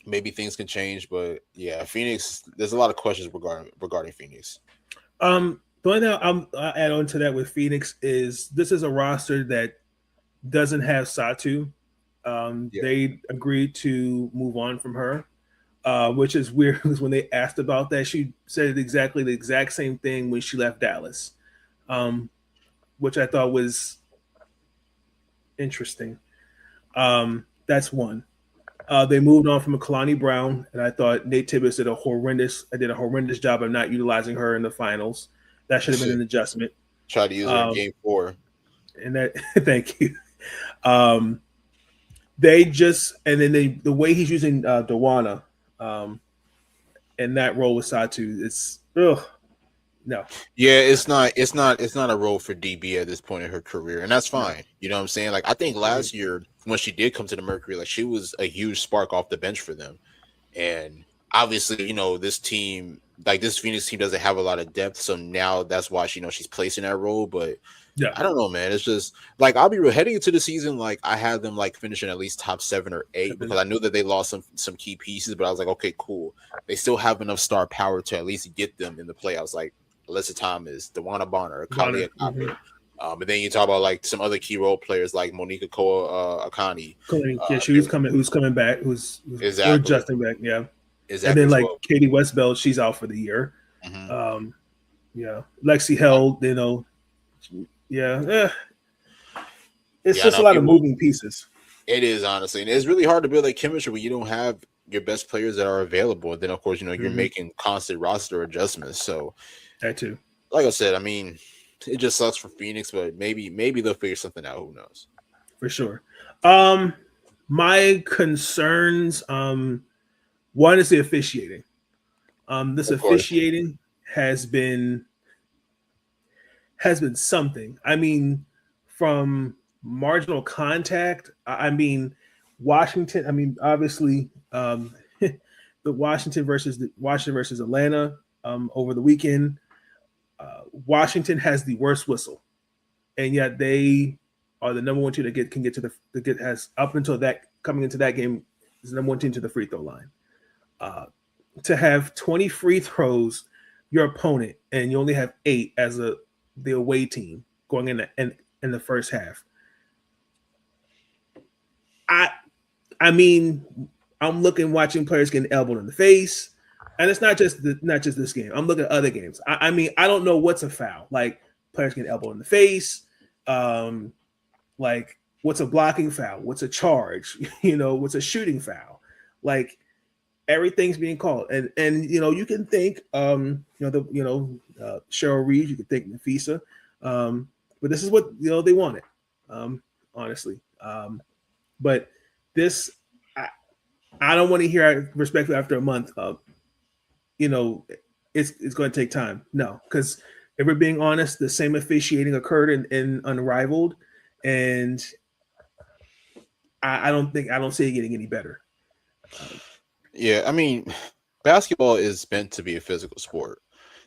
Maybe things can change, but yeah, Phoenix. There's a lot of questions regarding Phoenix. The only thing I'll add on to that with Phoenix is this is a roster that doesn't have Satu. They agreed to move on from her. Which is weird because when they asked about that, she said exactly the exact same thing when she left Dallas, which I thought was interesting. That's one. They moved on from Kalani Brown, and I thought Nate Tibbetts did a horrendous job of not utilizing her in the finals. That should have been an adjustment. Tried to use her in Game 4, and that thank you. They just the way he's using Dawana. And that role with Satu, it's no. Yeah, it's not a role for DB at this point in her career, and that's fine. You know what I'm saying? Like I think last year when she did come to the Mercury, like she was a huge spark off the bench for them. And obviously, you know, this team, like this Phoenix team doesn't have a lot of depth, so now that's why she's placed in that role. But yeah, I don't know, man. It's just like I'll be real heading into the season. Like I had them like finishing at least top 7 or 8 because I knew that they lost some key pieces, but I was like, okay, cool. They still have enough star power to at least get them in the playoffs. Like Alyssa Thomas, Dewana Bonner, Kalia Copper. And then you talk about like some other key role players like Monica Koa Akani. Who's coming back? Who's exactly adjusting back? Yeah, exactly. And then like Katie Westbeld, she's out for the year. Lexi Held, you know. It's just a lot of moving pieces. It is, honestly, and it's really hard to build that chemistry when you don't have your best players that are available. And then, of course, you know you're making constant roster adjustments. So that too. Like I said, I mean, it just sucks for Phoenix, but maybe they'll figure something out. Who knows? For sure. My concerns. One is the officiating. This officiating has been something. I mean, from marginal contact. I mean, Washington. I mean, obviously, the Washington versus Atlanta over the weekend. Washington has the worst whistle, and yet they are the number one team that can get to has up until that coming into that game is the number one team to the free throw line. To have 20 free throws, your opponent, and you only have 8 as the away team going in the first half. I mean, I'm watching players getting elbowed in the face, and it's not just this game. I'm looking at other games. I mean, I don't know what's a foul. Like players getting elbowed in the face. Like what's a blocking foul? What's a charge? What's a shooting foul? Like everything's being called, and you can think Cheryl Reed, you can think Nafisa, but this is what they wanted, honestly. But this, I don't want to hear respectfully after a month of, it's going to take time. No, because if we're being honest, the same officiating occurred in Unrivaled, and I don't see it getting any better. Yeah, I mean, basketball is meant to be a physical sport.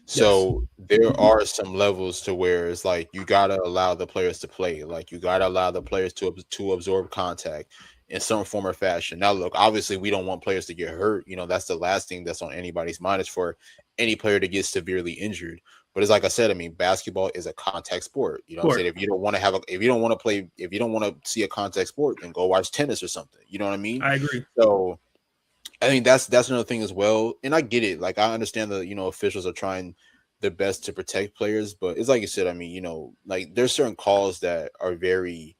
So there are some levels to where it's like you gotta allow the players to play, like you gotta allow the players to absorb contact in some form or fashion. Now, look, obviously we don't want players to get hurt. That's the last thing that's on anybody's mind is for any player to get severely injured. But it's like I said, I mean, basketball is a contact sport. I'm saying? If you don't want to see a contact sport, then go watch tennis or something. You know what I mean? I agree. So I think that's another thing as well. And I get it. Like I understand that, officials are trying their best to protect players, but it's like you said, I mean, like there's certain calls that are very,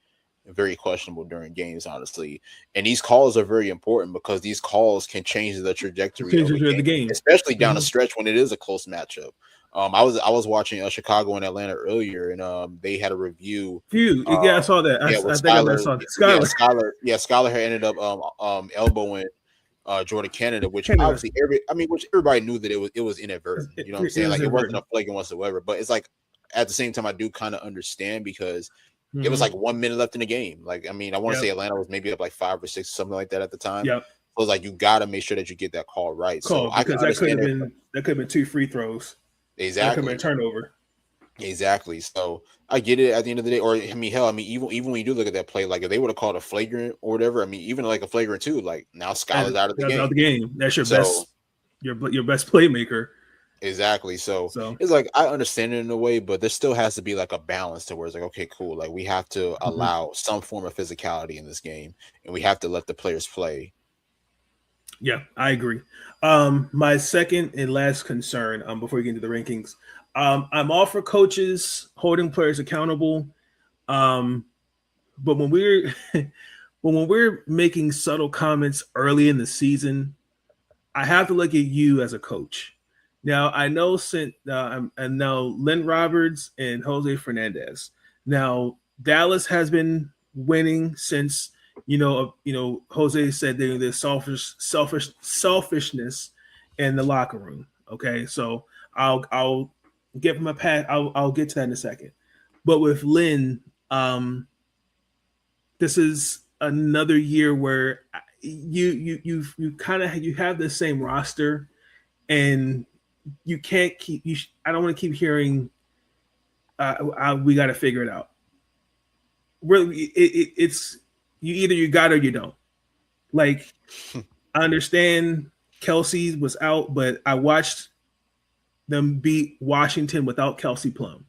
very questionable during games, honestly. And these calls are very important because these calls can change the trajectory of the game, especially down the stretch when it is a close matchup. I was watching Chicago and Atlanta earlier, and they had a review. I saw that. Yeah, I think I saw Skylar. Yeah, Skylar had ended up elbowing Jordan Canada, which obviously which everybody knew that it was inadvertent. You know what I'm saying? Like it wasn't a flagrant whatsoever. But it's like at the same time, I do kind of understand because it was like 1 minute left in the game. Like I want to say Atlanta was maybe up like 5 or 6, something like that at the time. Yep. So it's like you got to make sure that you get that call right. So because that could have been 2 free throws. Exactly. That could have been a turnover. Exactly. So I get it at the end of the day. Or even when you do look at that play, like if they would have called a flagrant or whatever, even like a flagrant too, like now Skylar's out of the game. Out of the game. That's your best your best playmaker. Exactly. So it's like I understand it in a way, but there still has to be like a balance to where it's like, okay, cool. Like we have to allow some form of physicality in this game, and we have to let the players play. Yeah, I agree. My second and last concern, before we get into the rankings, I'm all for coaches holding players accountable. But when we're making subtle comments early in the season, I have to look at you as a coach. Now I know and now Lynn Roberts and Jose Fernandez. Now Dallas has been winning since. Jose said there's selfishness in the locker room. Okay, so I'll give him a pat. I'll get to that in a second. But with Lynn, this is another year where you have the same roster, and you can't keep. I don't want to keep hearing. We got to figure it out. Really, it's. Either you got it or you don't. Like, I understand Kelsey was out, but I watched them beat Washington without Kelsey Plum.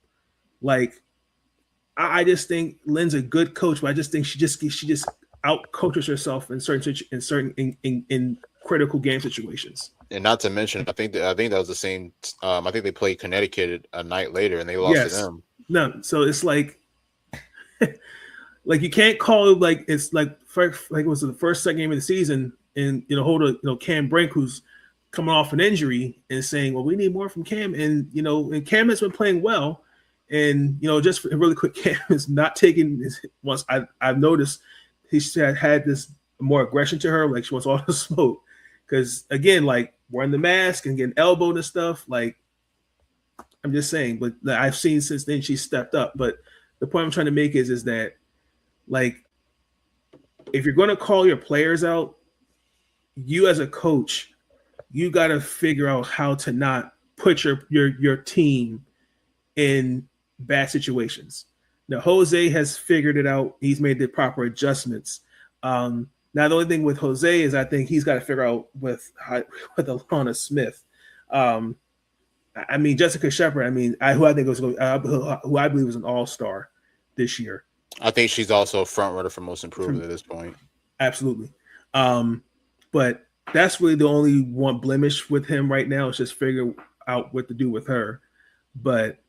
Like, I just think Lynn's a good coach, but I just think she just out coaches herself in certain critical game situations. And not to mention, I think that was the same. I think they played Connecticut a night later, and they lost to them. No, so it's like. Like you can't call it like it's like it was the second game of the season, and hold Cam Brink, who's coming off an injury, and saying, well, we need more from Cam, and Cam has been playing well, and just really quick, Cam is not taking. Once I've noticed he's had this more aggression to her, like she wants all the smoke, because again, like wearing the mask and getting elbowed and stuff. Like I'm just saying, but I've seen since then she stepped up. But the point I'm trying to make is that. Like, if you're going to call your players out, you as a coach, you got to figure out how to not put your team in bad situations. Now, Jose has figured it out. He's made the proper adjustments. Now, the only thing with Jose is I think he's got to figure out with Alana Smith. Jessica Shepard. Who I believe was an all-star this year. I think she's also a front runner for most improved at this point. Absolutely. But that's really the only one blemish with him right now is just figure out what to do with her. But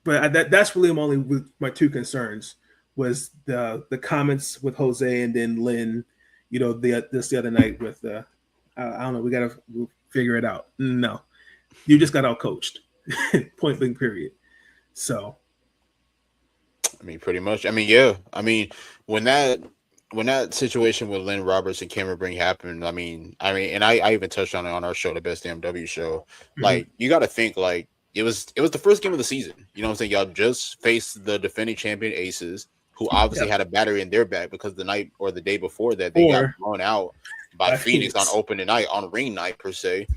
that's really with my two concerns was the comments with Jose and then Lynn, the other night with I don't know, we got to figure it out. No, you just got out coached. Point blank period. So. Pretty much. Yeah. When that situation with Lynn Roberts and Cameron Brink happened, and I even touched on it on our show, the Best Damn W show. Mm-hmm. Like, you got to think like it was the first game of the season. You know what I'm saying? Y'all just faced the defending champion Aces, who obviously had a battery in their back because the night or the day before that they got blown out by Phoenix on opening night, on ring night per se.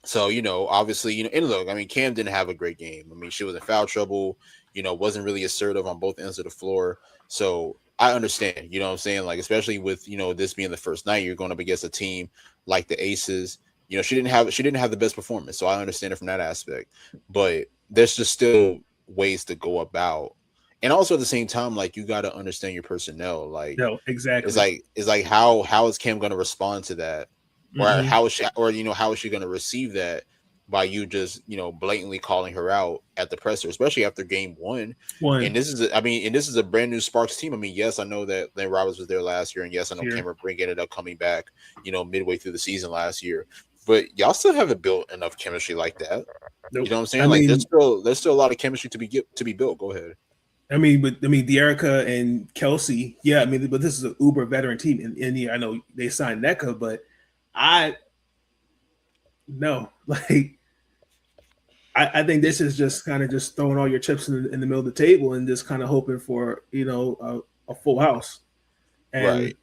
So, obviously, and look, Cam didn't have a great game. She was in foul trouble. Wasn't really assertive on both ends of the floor. So I understand, what I'm saying? Like, especially with, this being the first night, you're going up against a team like the Aces. She didn't have the best performance. So I understand it from that aspect. But there's just still ways to go about. And also at the same time, like, you got to understand your personnel. Like, no, exactly. It's like how is Cam going to respond to that? Or how is she going to receive that? By you just, blatantly calling her out at the presser, especially after game one. And this is a brand new Sparks team. Yes, I know that Lynn Roberts was there last year, and yes, I know Cameron Brink ended up coming back, midway through the season last year. but y'all still haven't built enough chemistry like that. Nope. You know what I'm saying? I Like mean, there's still a lot of chemistry to be built. Go ahead. De'Erica and Kelsey, yeah. But this is an uber veteran team. And I know they signed NECA, but no, like I think this is just kind of just throwing all your chips in the middle of the table and just kind of hoping for a full house. And Right.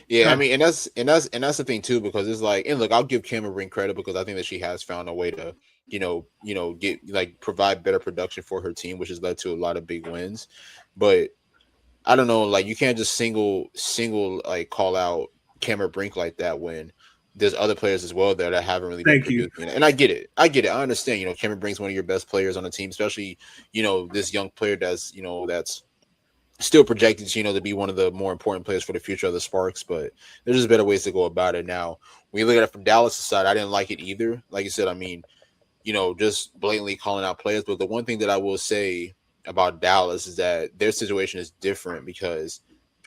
Yeah, I mean, and that's the thing too, because it's like, and look, I'll give Kim a ring credit because I think that she has found a way to, get like provide better production for her team, which has led to a lot of big wins. But I don't know, like you can't just single like call out Cameron Brink like that when there's other players as well there that haven't really been producing. And I get it. I understand. Cameron Brink's one of your best players on the team, especially this young player that's still projected, to be one of the more important players for the future of the Sparks, but there's just better ways to go about it. Now, when you look at it from Dallas' side, I didn't like it either. Like you said, I mean, just blatantly calling out players. But the one thing that I will say about Dallas is that their situation is different because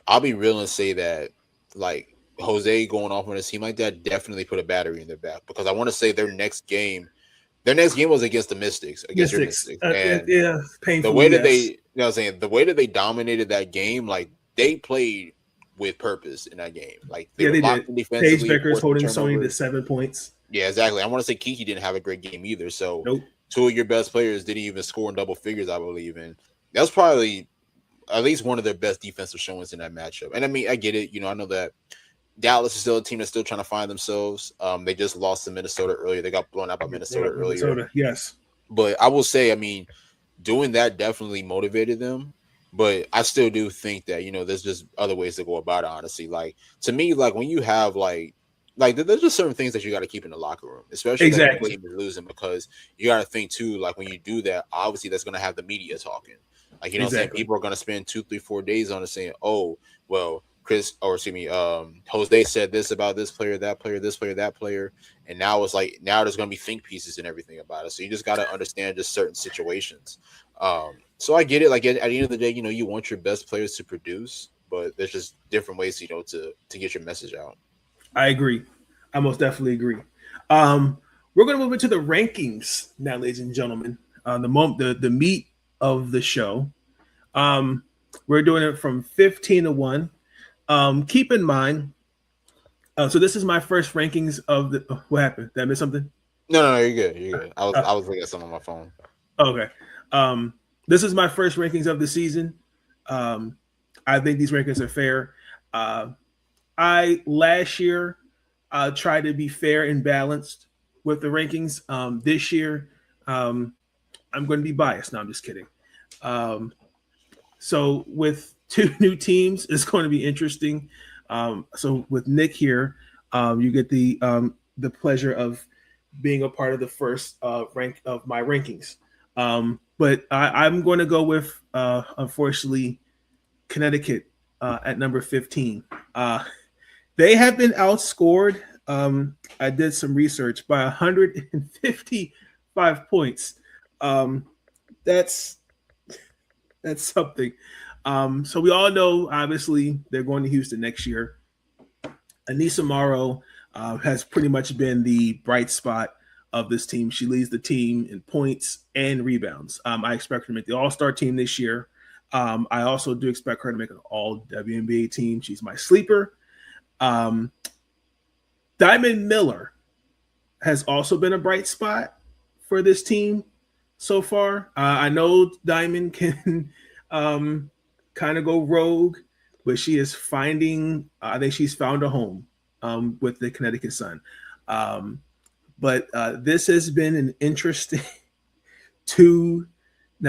I'll be real and say that, like, Jose going off on a team like that definitely put a battery in their back because I want to say their next game was against the Mystics, against your Mystics. And painful. The way that they, the way that they dominated that game, like they played with purpose in that game. Like they were locked in defensively. Paige Becker's holding Sony to 7 points. Yeah, exactly. I want to say Kiki didn't have a great game either. So nope. Two of your best players didn't even score in double figures, I believe. And that was probably at least one of their best defensive showings in that matchup. And I mean, I get it. I know that Dallas is still a team that's still trying to find themselves. They just lost to Minnesota earlier. They got blown out by Minnesota earlier. Yes. But I will say, I mean, doing that definitely motivated them. But I still do think that, there's just other ways to go about it, honestly. Like, to me, like, when you have, like there's just certain things that you got to keep in the locker room, especially when the team is losing, because you got to think, too, like, when you do that, obviously that's going to have the media talking. Like, what I'm saying? People are going to spend 2, 3, 4 days on it saying, oh, well, Jose said this about this player, that player, this player, that player. And now it's like, now there's going to be think pieces and everything about it. So you just got to understand just certain situations. So I get it. Like at the end of the day, you want your best players to produce, but there's just different ways, to get your message out. I agree. I most definitely agree. We're going to move into the rankings now, ladies and gentlemen. The meat of the show. We're doing it from 15 to 1. Keep in mind, so this is my first rankings of the. What happened? Did I miss something? No, you're good. You're good. I was looking at something on my phone. Okay. This is my first rankings of the season. I think these rankings are fair. I last year tried to be fair and balanced with the rankings. This year, I'm going to be biased. No, I'm just kidding. So with 2 new teams, it's going to be interesting. So with Nick here, you get the pleasure of being a part of the first rank of my rankings. But I'm going to go with, unfortunately, Connecticut at number 15. They have been outscored. I did some research by 155 points. That's something. So we all know, obviously, they're going to Houston next year. Anissa Morrow has pretty much been the bright spot of this team. She leads the team in points and rebounds. I expect her to make the All-Star team this year. I also do expect her to make an All-WNBA team. She's my sleeper. Diamond Miller has also been a bright spot for this team so far. I know Diamond can kind of go rogue, but she is finding, I think she's found a home with the Connecticut Sun. But this has been an interesting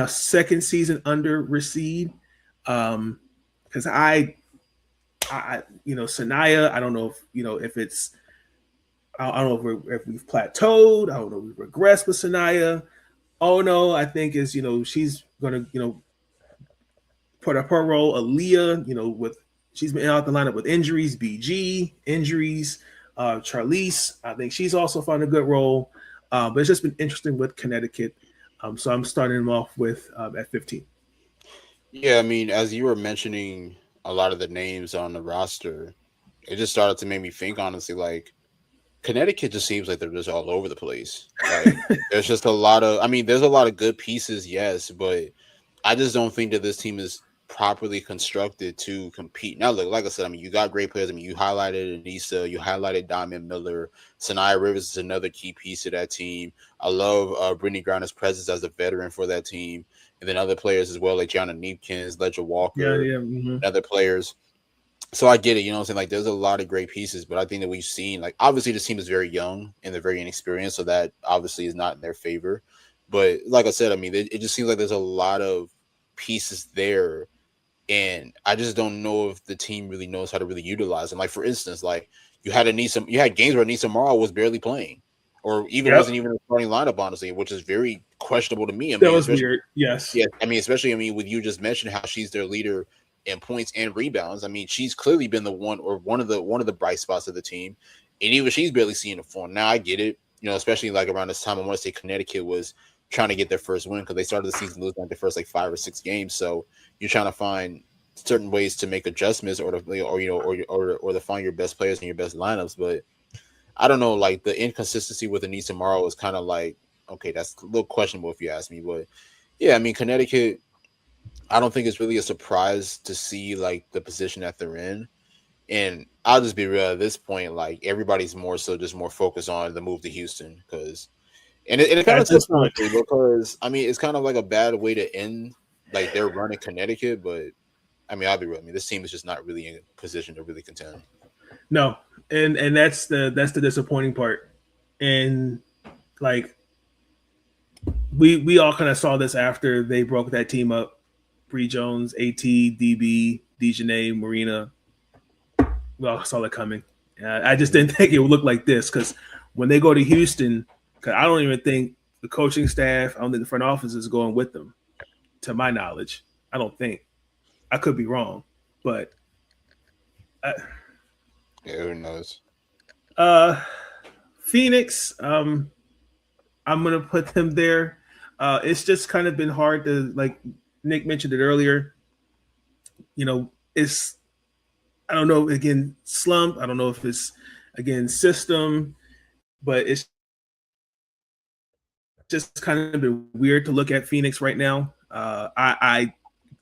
second season under Recede. Because I Sanaya, I don't know if, if it's, I don't know if we've plateaued. I don't know if we've regressed with Sanaya. Oh no, I think is, she's going to, put up her role. Aaliyah, she's been out the lineup with injuries, BG injuries, Charlize, I think she's also found a good role. But it's just been interesting with Connecticut. So I'm starting them off with at 15. Yeah, I mean, as you were mentioning a lot of the names on the roster, it just started to make me think, honestly, like Connecticut just seems like they're just all over the place. Like there's just a lot of, I mean, there's a lot of good pieces, yes, but I just don't think that this team is properly constructed to compete. Now, look, like I said, I mean, you got great players. I mean, you highlighted Anissa, you highlighted Diamond Miller, Sanaya Rivers is another key piece of that team. I love Brittany Griner's presence as a veteran for that team, and then other players as well, like Gianna Neepkins, Ledger Yeah, Walker, yeah. and other players. So I get it, you know what I'm saying? Like, there's a lot of great pieces, but I think that we've seen, like, obviously this team is very young and they're very inexperienced, so that obviously is not in their favor. But like I said, I mean, it just seems like there's a lot of pieces there, and I just don't know if the team really knows how to really utilize them. Like, for instance, like you had games where Anissa Morrow was barely playing, or even wasn't even in the starting lineup, honestly, which is very questionable to me. I mean, That was weird. Yes. Yeah, I mean, especially, I mean, with you just mentioned how she's their leader in points and rebounds. I mean, she's clearly been the one of the bright spots of the team, and even she's barely seeing the form. Now I get it, you know, especially like around this time. I want to say Connecticut was trying to get their first win because they started the season losing like the first like 5 or 6 games. So you're trying to find certain ways to make adjustments or to find your best players and your best lineups. But I don't know, like the inconsistency with Anissa Morrow is kind of like, okay, that's a little questionable if you ask me. But yeah, I mean, Connecticut, I don't think it's really a surprise to see like the position that they're in. And I'll just be real at this point, like everybody's more so just more focused on the move to Houston because it kind of sucks because I mean it's kind of like a bad way to end like their run in Connecticut, but I mean I'll be real. I mean this team is just not really in a position to really contend. No, and that's the disappointing part. And like we all kind of saw this after they broke that team up. Bree Jones, AT, DB, Dejanay, Marina. We all saw it coming. I just didn't think it would look like this because when they go to Houston, because I don't even think the coaching staff, I don't think the front office is going with them, to my knowledge. I don't think. I could be wrong, but yeah, who knows? Phoenix, I'm gonna put them there. It's just kind of been hard to, like Nick mentioned it earlier. You know, I don't know, again, slump. I don't know if it's again system, but it's just kind of been weird to look at Phoenix right now. I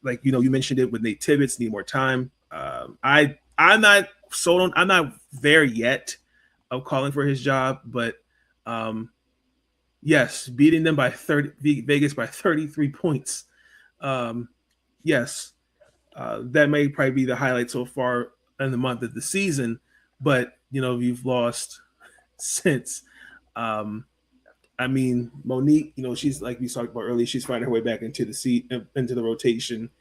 like, you know, you mentioned it with Nate Tibbetts, need more time. I'm not sold on, I'm not there yet of calling for his job, but yes, beating them by Vegas by 33 points. Yes, that may probably be the highlight so far in the month of the season, but you know, you've lost since. I mean, Monique, you know, she's like we talked about earlier, she's finding her way back into the seat, into the rotation.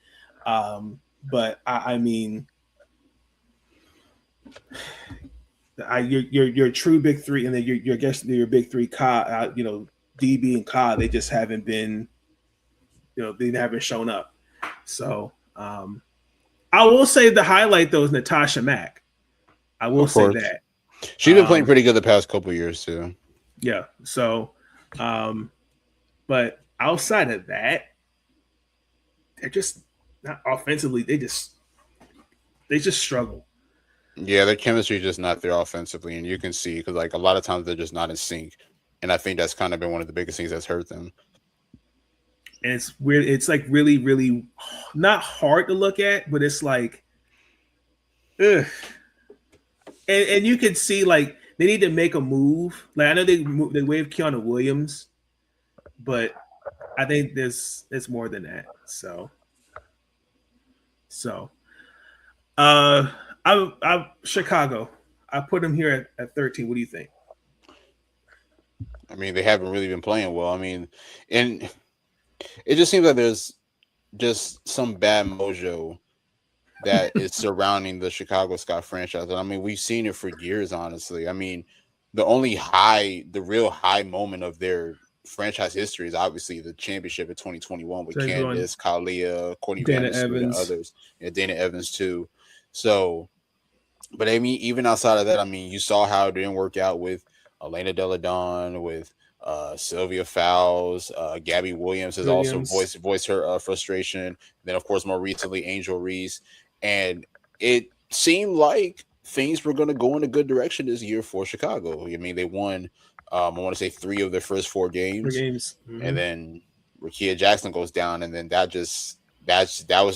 But I mean, your true big three, and then your big three, Ka, you know, DB and Ka, they just haven't been, you know, they haven't shown up. So I will say the highlight though is Natasha Mack. I will say that she's been playing pretty good the past couple of years too. Yeah. So, but outside of that, they're just not offensively. They just struggle. Yeah, their chemistry is just not there offensively, and you can see because like a lot of times they're just not in sync, and I think that's kind of been one of the biggest things that's hurt them. And it's weird. It's like really, really not hard to look at, but it's like, ugh. And you can see like they need to make a move. Like I know they waived Kiana Williams, but I think it's more than that. So I'm Chicago. I put them here at 13. What do you think? I mean, they haven't really been playing well. I mean, and it just seems like there's just some bad mojo that is surrounding the Chicago Sky franchise. And I mean, we've seen it for years, honestly. I mean, the real high moment of their franchise history is obviously the championship in 2021 with Candace, Kalia, Courtney Vanderson, and others, and Dana Evans too. So, but I mean, even outside of that, I mean, you saw how it didn't work out with Elena Deladon, with Sylvia Fowles, Gabby Williams has also voiced her frustration. Then, of course, more recently, Angel Reese. And it seemed like things were going to go in a good direction this year for Chicago. I mean, they won, I want to say 3 of their first 4 games, and then Rickea Jackson goes down, and then that was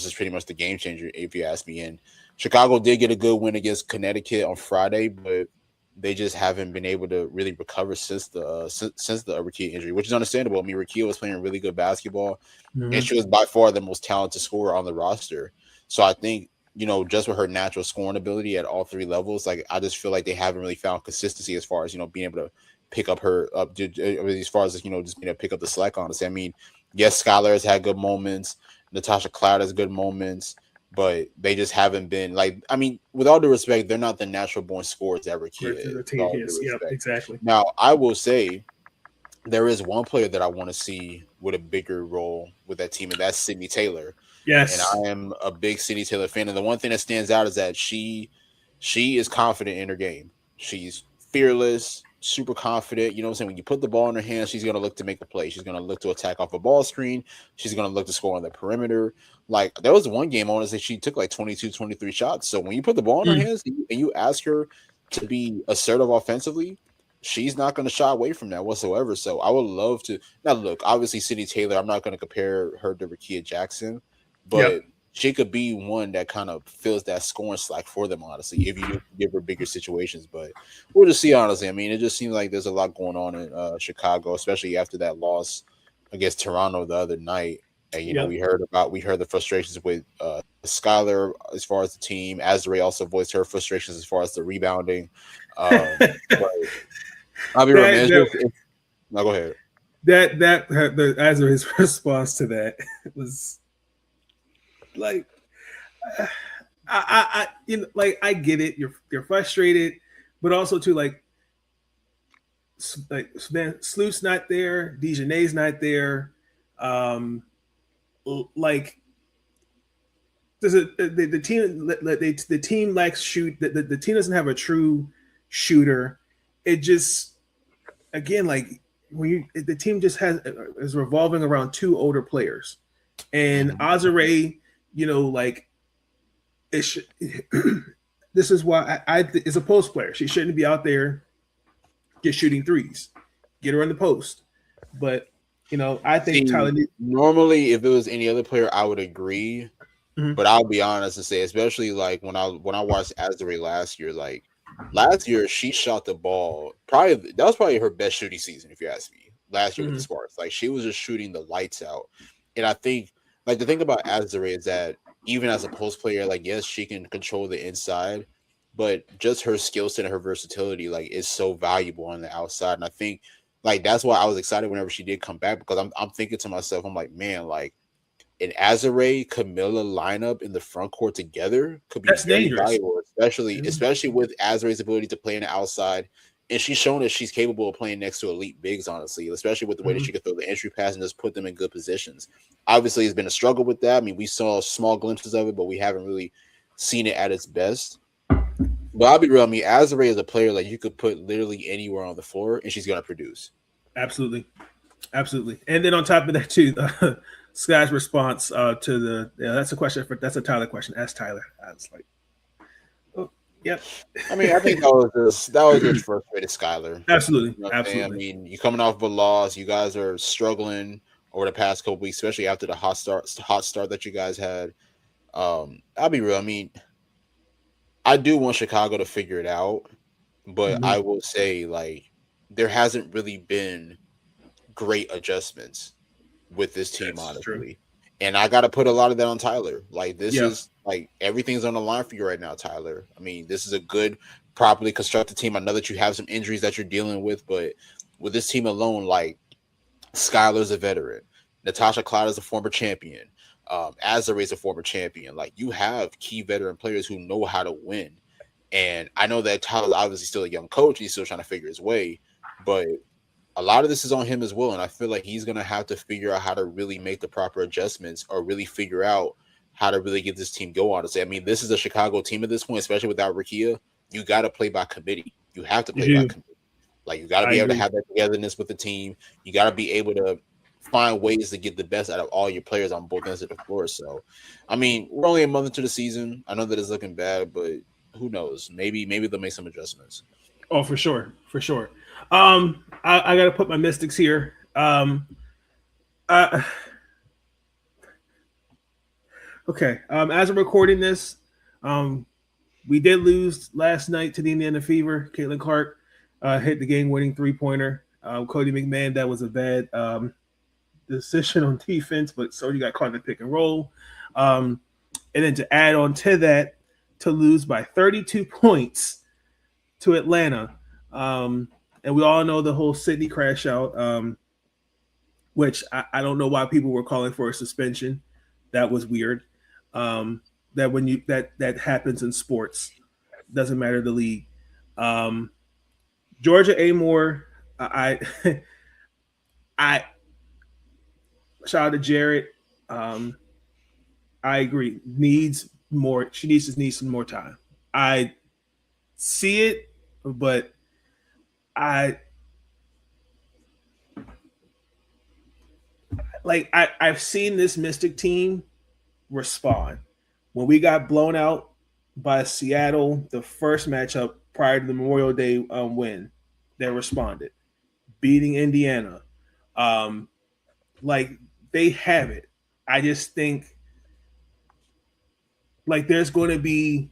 just pretty much the game changer, if you ask me. And Chicago did get a good win against Connecticut on Friday, but they just haven't been able to really recover since the Rickea injury, which is understandable. I mean, Rickea was playing really good basketball, and she was by far the most talented scorer on the roster. So I think, just with her natural scoring ability at all 3 levels, like I just feel like they haven't really found consistency as far as, being able to pick up as far as, just being able to pick up the slack, honestly. I mean, yes, Skylar has had good moments. Natasha Cloud has good moments, but they just haven't been I mean, with all due respect, they're not the natural born scorers that Rickea is. Yep, exactly. Now, I will say there is one player that I want to see with a bigger role with that team, and that's Sydney Taylor. Yes. And I am a big Sydney Taylor fan. And the one thing that stands out is that she is confident in her game. She's fearless, super confident. You know what I'm saying? When you put the ball in her hands, she's going to look to make a play. She's going to look to attack off a ball screen. She's going to look to score on the perimeter. Like, there was one game, I want to say she took like 22, 23 shots. So when you put the ball in her hands and you ask her to be assertive offensively, she's not going to shy away from that whatsoever. So I would love to. Now, look, obviously, Sydney Taylor, I'm not going to compare her to Rickea Jackson, but she could be one that kind of fills that scoring slack for them, honestly, if you give her bigger situations. But we'll just see, honestly. I mean, it just seems like there's a lot going on in Chicago, especially after that loss against Toronto the other night. And, we heard the frustrations with Skylar as far as the team. Azure also voiced her frustrations as far as the rebounding. But I'll be real, man. No, go ahead. The Azure's response to that was like, I get it. You're frustrated, but also too like Sloot's not there, Dejanay's not there. The team lacks shoot. The team doesn't have a true shooter. It just, again, like the team just is revolving around 2 older players, and Azure, this is why I as a post player, she shouldn't be out there just shooting threes. Get her in the post, but I think Tyler. Normally, if it was any other player, I would agree. But I'll be honest and say, especially like when I watched Azure last year, she shot the ball. That was probably her best shooting season, if you ask me. Last year with the Sparks, like she was just shooting the lights out. And I think, like, the thing about Azure is that even as a post player, like, yes, she can control the inside, but just her skill set and her versatility, like, is so valuable on the outside. And I think, like, that's why I was excited whenever she did come back, because I'm thinking to myself, I'm like, man, like, an Azure Camilla lineup in the front court together could be very valuable, especially with Azure's ability to play on the outside. And she's shown that she's capable of playing next to elite bigs, honestly, especially with the way that she can throw the entry pass and just put them in good positions. Obviously, it's been a struggle with that. I mean, we saw small glimpses of it, but we haven't really seen it at its best. But I'll be real. I mean, Azure is a player like you could put literally anywhere on the floor, and she's going to produce. Absolutely. And then on top of that, too, Sky's response to that's a Tyler question. Ask Tyler. I was like, oh, yep. I mean, I think that was just frustrated Skylar. Absolutely. I mean, you're coming off of a loss. You guys are struggling over the past couple weeks, especially after the hot start that you guys had. I'll be real. I mean, I do want Chicago to figure it out, but I will say, like, there hasn't really been great adjustments with this team, honestly. True. And I got to put a lot of that on Tyler. Like, this is like everything's on the line for you right now, Tyler. I mean, this is a good, properly constructed team. I know that you have some injuries that you're dealing with, but with this team alone, like, Skylar's a veteran. Natasha Cloud is a former champion. Azure is a former champion. Like, you have key veteran players who know how to win. And I know that Tyler's obviously still a young coach. He's still trying to figure his way, but a lot of this is on him as well. And I feel like he's going to have to figure out how to really make the proper adjustments or really figure out how to really get this team going, honestly. I mean, this is a Chicago team at this point, especially without Rickea. You got to play by committee. You have to play by committee. Like, you got to be able to have that togetherness with the team. You got to be able to find ways to get the best out of all your players on both ends of the floor. So, I mean, we're only a month into the season. I know that it's looking bad, but who knows? Maybe they'll make some adjustments. Oh, for sure, for sure. I got to put my Mystics here. Uh, okay. As I'm recording this, we did lose last night to the Indiana Fever. Caitlin Clark hit the game-winning three-pointer. Cody McMahon, that was a bad decision on defense, but so you got caught in the pick and roll. And then to add on to that, to lose by 32 points to Atlanta. And we all know the whole Sydney crash out, which I don't know why people were calling for a suspension. That was weird. That when you that happens in sports, doesn't matter the league. Georgia Amore, I I shout out to Jarrett. I agree. Needs more. She needs some more time. I see it, but I've seen this Mystic team respond. When we got blown out by Seattle, the first matchup prior to the Memorial Day win, they responded, beating Indiana. They have it. I just think there's going to be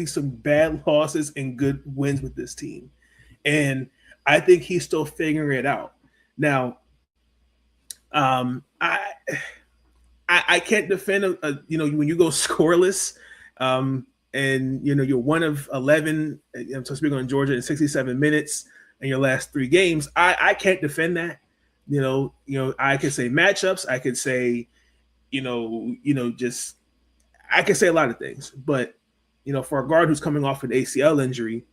some bad losses and good wins with this team, and I think he's still figuring it out. Now, I can't defend when you go scoreless, and you're one of 11. I'm speaking on Georgia in 67 minutes in your last three games. I can't defend that. I could say matchups. I could say, I could say a lot of things. But for a guard who's coming off an ACL injury,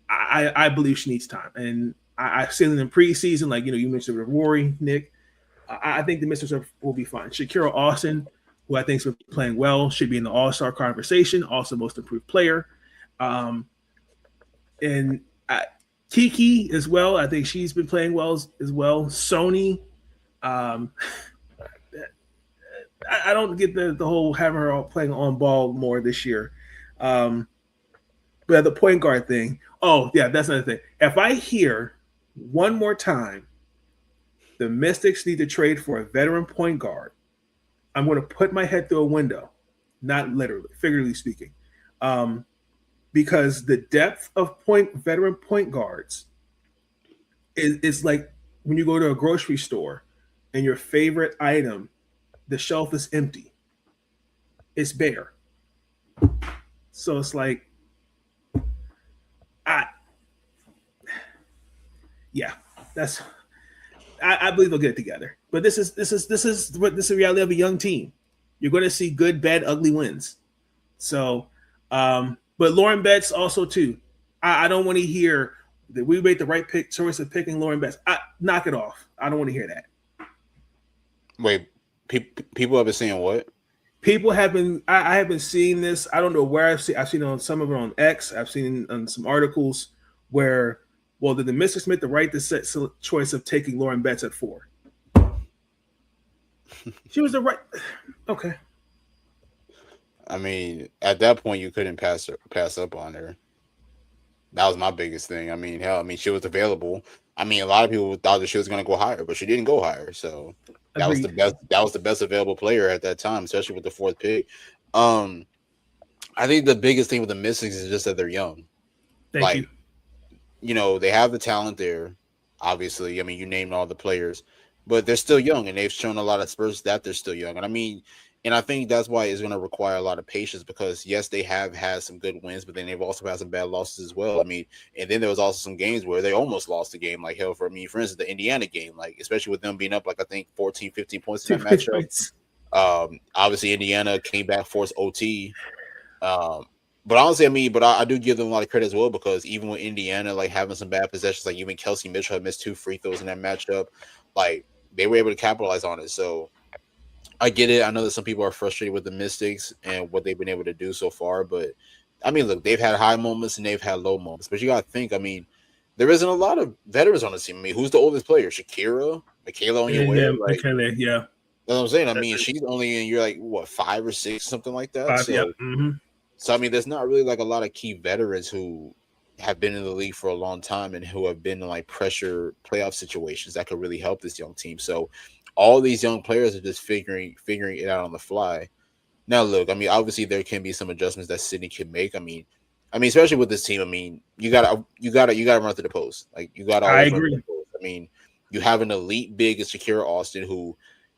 I believe she needs time. And I've seen it in preseason, you mentioned with Rory, Nick. I think the Mystics will be fine. Shakira Austin, who I think has been playing well, should be in the All-Star conversation, also most improved player. And Kiki as well. I think she's been playing well as well. Sony, I don't get the whole having her all playing on ball more this year. But the point guard thing. Oh, yeah, that's another thing. If I hear one more time the Mystics need to trade for a veteran point guard, I'm going to put my head through a window, not literally, figuratively speaking, because the depth of veteran point guards is like when you go to a grocery store and your favorite item, the shelf is empty. It's bare. So it's like, I believe they'll get it together. But this is the reality of a young team. You're going to see good, bad, ugly wins. So, but Lauren Betts also too. I don't want to hear that we made the right choice of picking Lauren Betts. Knock it off. I don't want to hear that. Wait, people have been saying what? People have been. I have been seeing this. I don't know where I've seen it on some of it on X. I've seen on some articles where, well, did the Mystics make the right choice of taking Lauren Betts at 4? She was the right. Okay. I mean, at that point, you couldn't pass up on her. That was my biggest thing. I mean, hell, she was available. I mean, a lot of people thought that she was going to go higher, but she didn't go higher. So that was the best. That was the best available player at that time, especially with the 4th pick. I think the biggest thing with the Mystics is just that they're young. Thank you. They have the talent there. Obviously, I mean, you named all the players, but they're still young, and they've shown a lot of spurts that they're still young. And I think that's why it's going to require a lot of patience because, yes, they have had some good wins, but then they've also had some bad losses as well. And then there was also some games where they almost lost the game, like hell for instance, the Indiana game, especially with them being up, I think 14, 15 points in that matchup. Obviously, Indiana came back, forced OT. But honestly, I do give them a lot of credit as well because even with Indiana, having some bad possessions, even Kelsey Mitchell had missed 2 free throws in that matchup, they were able to capitalize on it. So I get it. I know that some people are frustrated with the Mystics and what they've been able to do so far, but look, they've had high moments and they've had low moments. But you got to think, there isn't a lot of veterans on the team. Who's the oldest player? Shakira? Michaela on your way? Michaela, yeah. That's what I'm saying. She's only in year 5 or 6, something like that. 5, so, yeah. Mm-hmm. So I mean, there's not really like a lot of key veterans who have been in the league for a long time and who have been in like pressure playoff situations that could really help this young team. So all these young players are just figuring it out on the fly. Now, look, I mean, obviously there can be some adjustments that Sydney can make. I mean, especially with this team. I mean, you gotta run through the post. Like you gotta I always run through agree. the post. I mean, you have an elite big as Shakira Austin who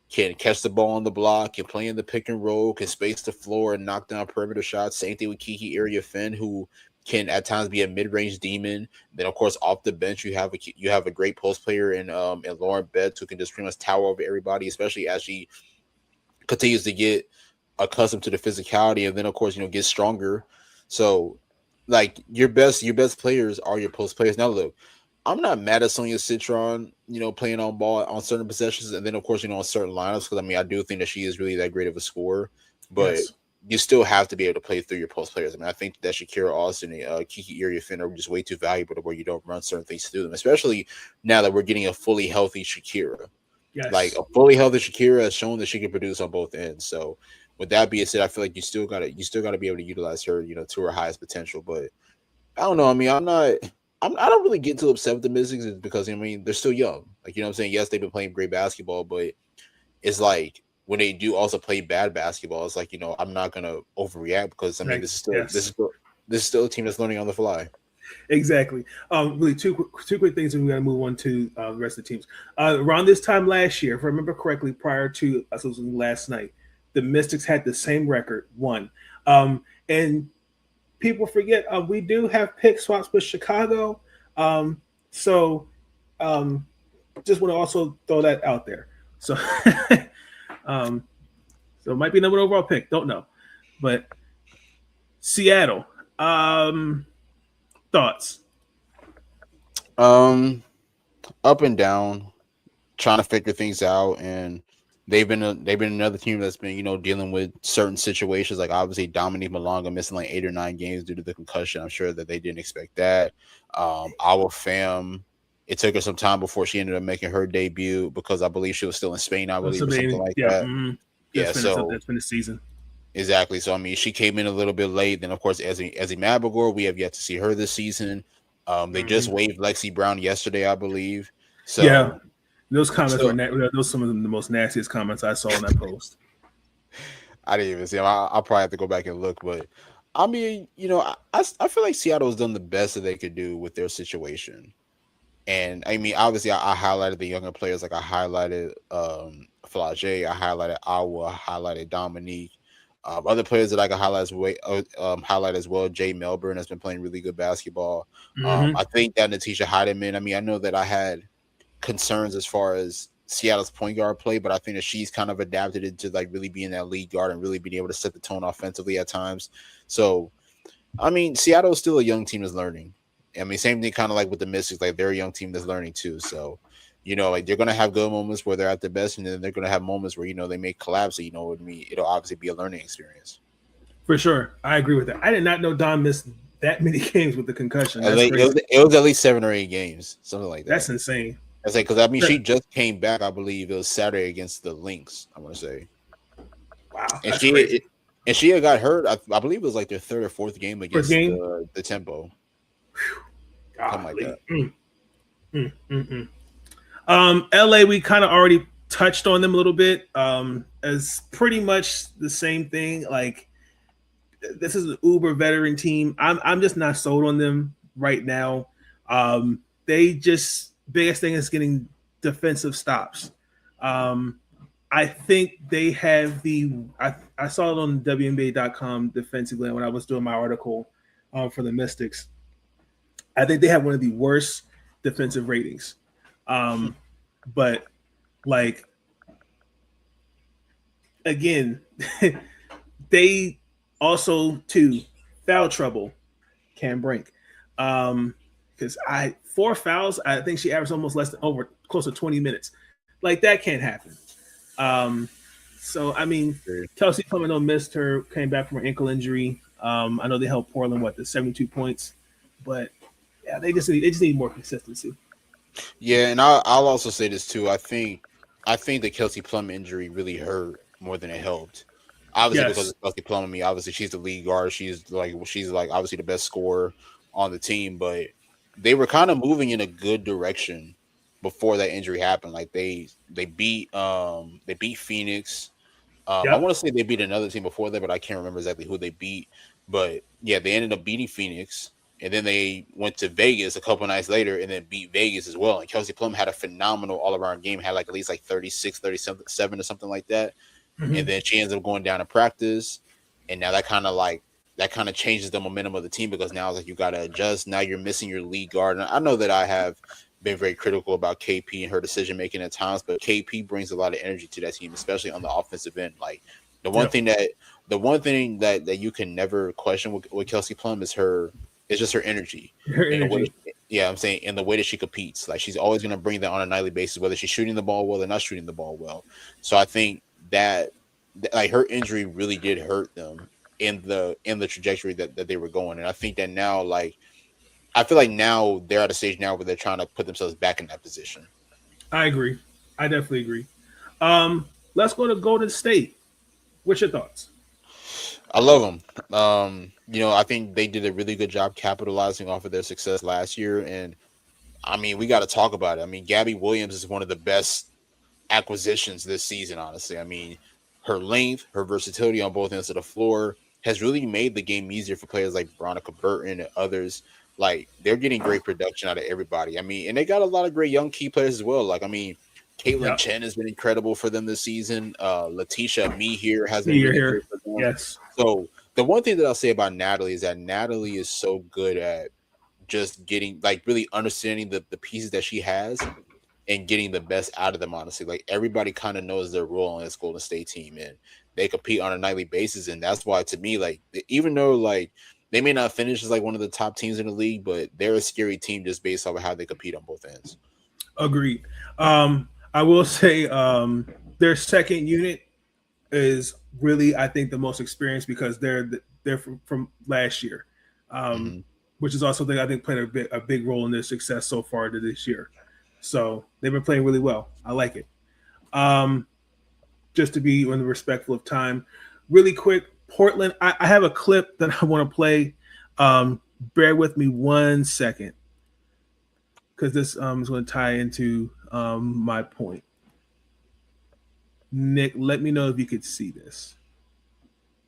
can catch the ball on the block, can play in the pick and roll, can space the floor and knock down perimeter shots. Same thing with Kiki Area Finn, who can at times be a mid-range demon. Then, of course, off the bench, you have a great post player in Lauren Betts who can just pretty much tower over everybody, especially as she continues to get accustomed to the physicality, and then of course get stronger. So, like your best players are your post players. Now, look, I'm not mad at Sonia Citron, playing on ball on certain possessions, and then of course, on certain lineups. Because I mean, I do think that she is really that great of a scorer, but Yes. you still have to be able to play through your post players. I mean, I think that Shakira Austin and Kiki Area Finn are just way too valuable to where you don't run certain things through them, especially now that we're getting a fully healthy Shakira. Yes. Like a fully healthy Shakira has shown that she can produce on both ends. So, with that being said, I feel like you still gotta be able to utilize her, to her highest potential. But I don't know. I mean, I don't really get too upset with the Mystics because I mean they're still young. Like I'm saying, yes, they've been playing great basketball, but it's like when they do also play bad basketball, it's like I'm not gonna overreact because I mean this is still a team that's learning on the fly. Exactly. Really, two quick things, and we got to move on to the rest of the teams. Around this time last year, if I remember correctly, prior to us losing last night, the Mystics had the same record, 1. And people forget we do have pick swaps with Chicago. So just want to also throw that out there. So, so it might be number one overall pick. Don't know, but Seattle. Thoughts? Up and down, trying to figure things out, and they've been another team that's been dealing with certain situations. Like obviously Dominique Malonga missing like 8 or 9 games due to the concussion. I'm sure that they didn't expect that. Our fam, it took her some time before she ended up making her debut because I believe she was still in Spain. I believe or something like that. Mm-hmm. Yeah, that's been the season. Exactly. So I mean, she came in a little bit late. Then of course, Ezzy Mabagor, we have yet to see her this season. They just waived Lexi Brown yesterday, I believe. So yeah, those comments were those some of the most nastiest comments I saw in that post. I didn't even see them. I'll probably have to go back and look, but I mean, I feel like Seattle's done the best that they could do with their situation. And I mean, obviously, I highlighted the younger players, like I highlighted Flage, I highlighted Awa, I highlighted Dominique. Other players that I can highlight as well. Jay Melbourne has been playing really good basketball. I think that Natisha Heidemann. I mean, I know that I had concerns as far as Seattle's point guard play, but I think that she's kind of adapted into like really being that lead guard and really being able to set the tone offensively at times. So, I mean, Seattle is still a young team that's learning. I mean, same thing kind of like with the Mystics, like they're a young team that's learning too. So, like they're gonna have good moments where they're at their best, and then they're gonna have moments where they may collapse. So, it'll obviously be a learning experience. For sure, I agree with that. I did not know Don missed that many games with the concussion. It was at least 7 or 8 games, something like that. That's insane. That's like because I mean she just came back. I believe it was Saturday against the Lynx. I want to say. Wow, and she had got hurt. I believe it was like their 3rd or 4th game against the Tempo. Something like that. LA, we kind of already touched on them a little bit. As pretty much the same thing. Like this is an uber veteran team. I'm just not sold on them right now. They just biggest thing is getting defensive stops. I think they have I saw it on WNBA.com defensively when I was doing my article for the Mystics. I think they have one of the worst defensive ratings. But like again, they also too foul trouble Cam Brink. Because 4 fouls, I think she averaged almost close to 20 minutes. Like that can't happen. So I mean, Kelsey Plumino missed her, came back from her ankle injury. I know they helped Portland the 72 points, but yeah, they just need more consistency. Yeah, and I'll also say this too. I think the Kelsey Plum injury really hurt more than it helped. Obviously, because Yes. of Kelsey Plum. I mean, obviously she's the lead guard. She's like obviously the best scorer on the team. But they were kind of moving in a good direction before that injury happened. Like they beat Phoenix. I Yep. want to say they beat another team before that, but I can't remember exactly who they beat. But yeah, they ended up beating Phoenix, and then they went to Vegas a couple nights later and then beat Vegas as well. And Kelsey Plum had a phenomenal all-around game, had like at least like 36, 37 or something like that. And Mhm. then she ends up going down to practice. And now that kind of changes the momentum of the team because now it's like you got to adjust. Now you're missing your lead guard. And I know that I have been very critical about KP and her decision making at times, but KP brings a lot of energy to that team, especially on the offensive end. Like the one Yep. thing that you can never question with Kelsey Plum is just her energy. Her And the way energy. I'm saying, and the way that she competes, like she's always going to bring that on a nightly basis, whether she's shooting the ball well or not shooting the ball well. So I think that like her injury really did hurt them in the trajectory that they were going. And I think that now, like, I feel like now they're at a stage now where they're trying to put themselves back in that position. I agree. I definitely agree. Let's go to Golden State. What's your thoughts? I love them. I think they did a really good job capitalizing off of their success last year. And I mean, we got to talk about it. I mean, Gabby Williams is one of the best acquisitions this season, honestly. I mean, her length, her versatility on both ends of the floor has really made the game easier for players like Veronica Burton and others. Like, they're getting great production out of everybody. I mean, and they got a lot of great young key players as well. Like, I mean, Caitlin Yep. Chen has been incredible for them this season. Letitia Me here has been You're really here. great for them. Yes. So the one thing that I'll say about Natalie is that Natalie is so good at just getting like really understanding the pieces that she has and getting the best out of them, honestly. Like everybody kind of knows their role on this Golden State team and they compete on a nightly basis. And that's why to me, like, even though like they may not finish as like one of the top teams in the league, but they're a scary team just based off of how they compete on both ends. Agreed. I will say their second unit is really, I think, the most experienced because they're from last year, Mm-hmm. which is also I think played a big role in their success so far to this year. So they've been playing really well. I like it. Just to be respectful of time, really quick, Portland. I have a clip that I want to play. Bear with me 1 second because this is going to tie into my point. Nick, let me know if you could see this.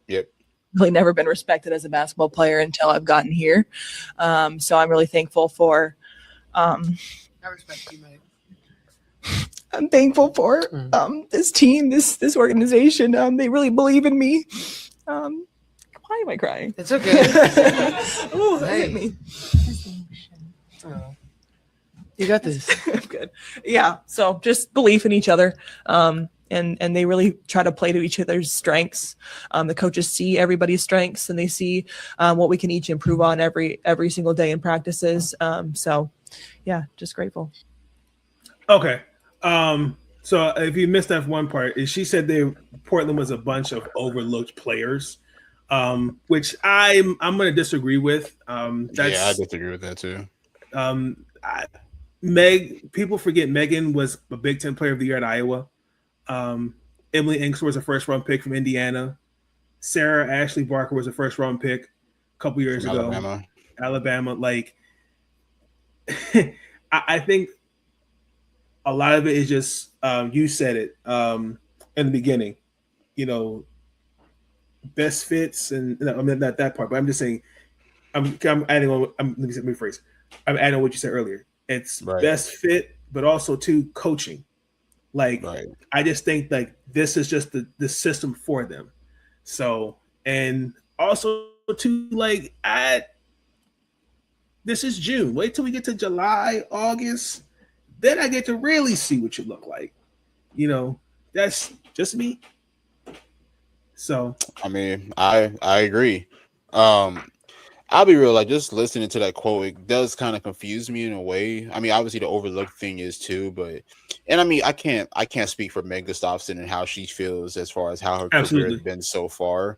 Yep. Really never been respected as a basketball player until I've gotten here. So I'm really thankful for I respect you, mate. I'm thankful for this team, this organization. They really believe in me. Why am I crying? It's okay. Oh, that Hey. hit me. Oh. You got this. I'm good. Yeah. So just belief in each other. And they really try to play to each other's strengths. The coaches see everybody's strengths and they see what we can each improve on every single day in practices. So yeah, just grateful. Okay. So if you missed that one part, is she said Portland was a bunch of overlooked players, which I'm going to disagree with. I disagree with that too. People forget Megan was a Big Ten Player of the Year at Iowa. Emily Inkster was a first-round pick from Indiana. Sarah Ashley Barker was a first-round pick a couple years ago. Alabama. Like, I think a lot of it is just you said it in the beginning. You know, best fits, and I mean not that part, but I'm just saying. I'm adding on. Let me rephrase. I'm adding on what you said earlier. It's Right. best fit, but also to coaching. Like, Right. I just think like this is just the system for them. So, and also to like this is June. Wait till we get to July, August. Then I get to really see what you look like. You know, that's just me. So I mean, I agree. I'll be real, like just listening to that quote, it does kind of confuse me in a way. I mean, obviously the overlooked thing is too, and I mean, I can't speak for Meg Gustafson and how she feels as far as how her career has been so far,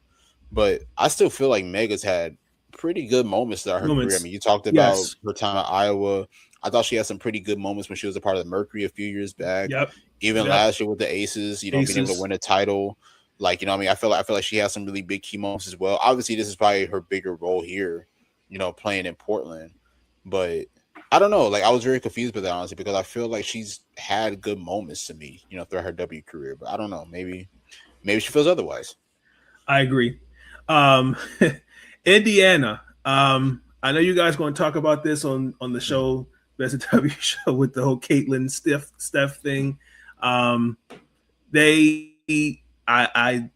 but I still feel like Meg has had pretty good moments throughout her career. I mean, you talked about her time at Iowa. I thought she had some pretty good moments when she was a part of the Mercury a few years back. Yep. Even last year with the Aces, being able to win a title. Like, you know, I mean, I feel like she has some really big key moments as well. Obviously, this is probably her bigger role here, you know, playing in Portland. But I don't know. Like, I was very confused by that, honestly, because I feel like she's had good moments to me, you know, throughout her W career. But I don't know. Maybe she feels otherwise. I agree. Indiana. I know you guys going to talk about this on the show, Best of W show, with the whole Caitlin Steph thing. I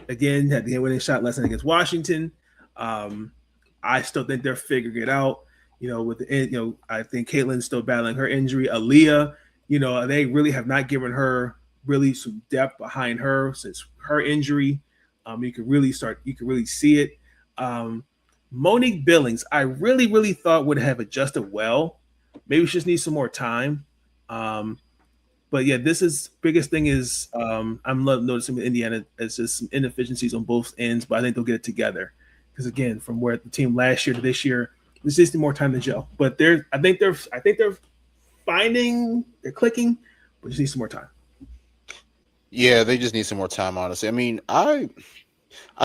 again had the winning shot last night against Washington. I still think they're figuring it out. You know, I think Caitlin's still battling her injury. Aaliyah, you know, they really have not given her really some depth behind her since her injury. You can really see it. Monique Billings, I really thought would have adjusted well. Maybe she just needs some more time. But yeah, biggest thing is I'm noticing with Indiana as just some inefficiencies on both ends, but I think they'll get it together. Because again, from where the team last year to this year, this just need more time to gel. But I think they're clicking, but just need some more time. Yeah, they just need some more time, honestly. I mean, I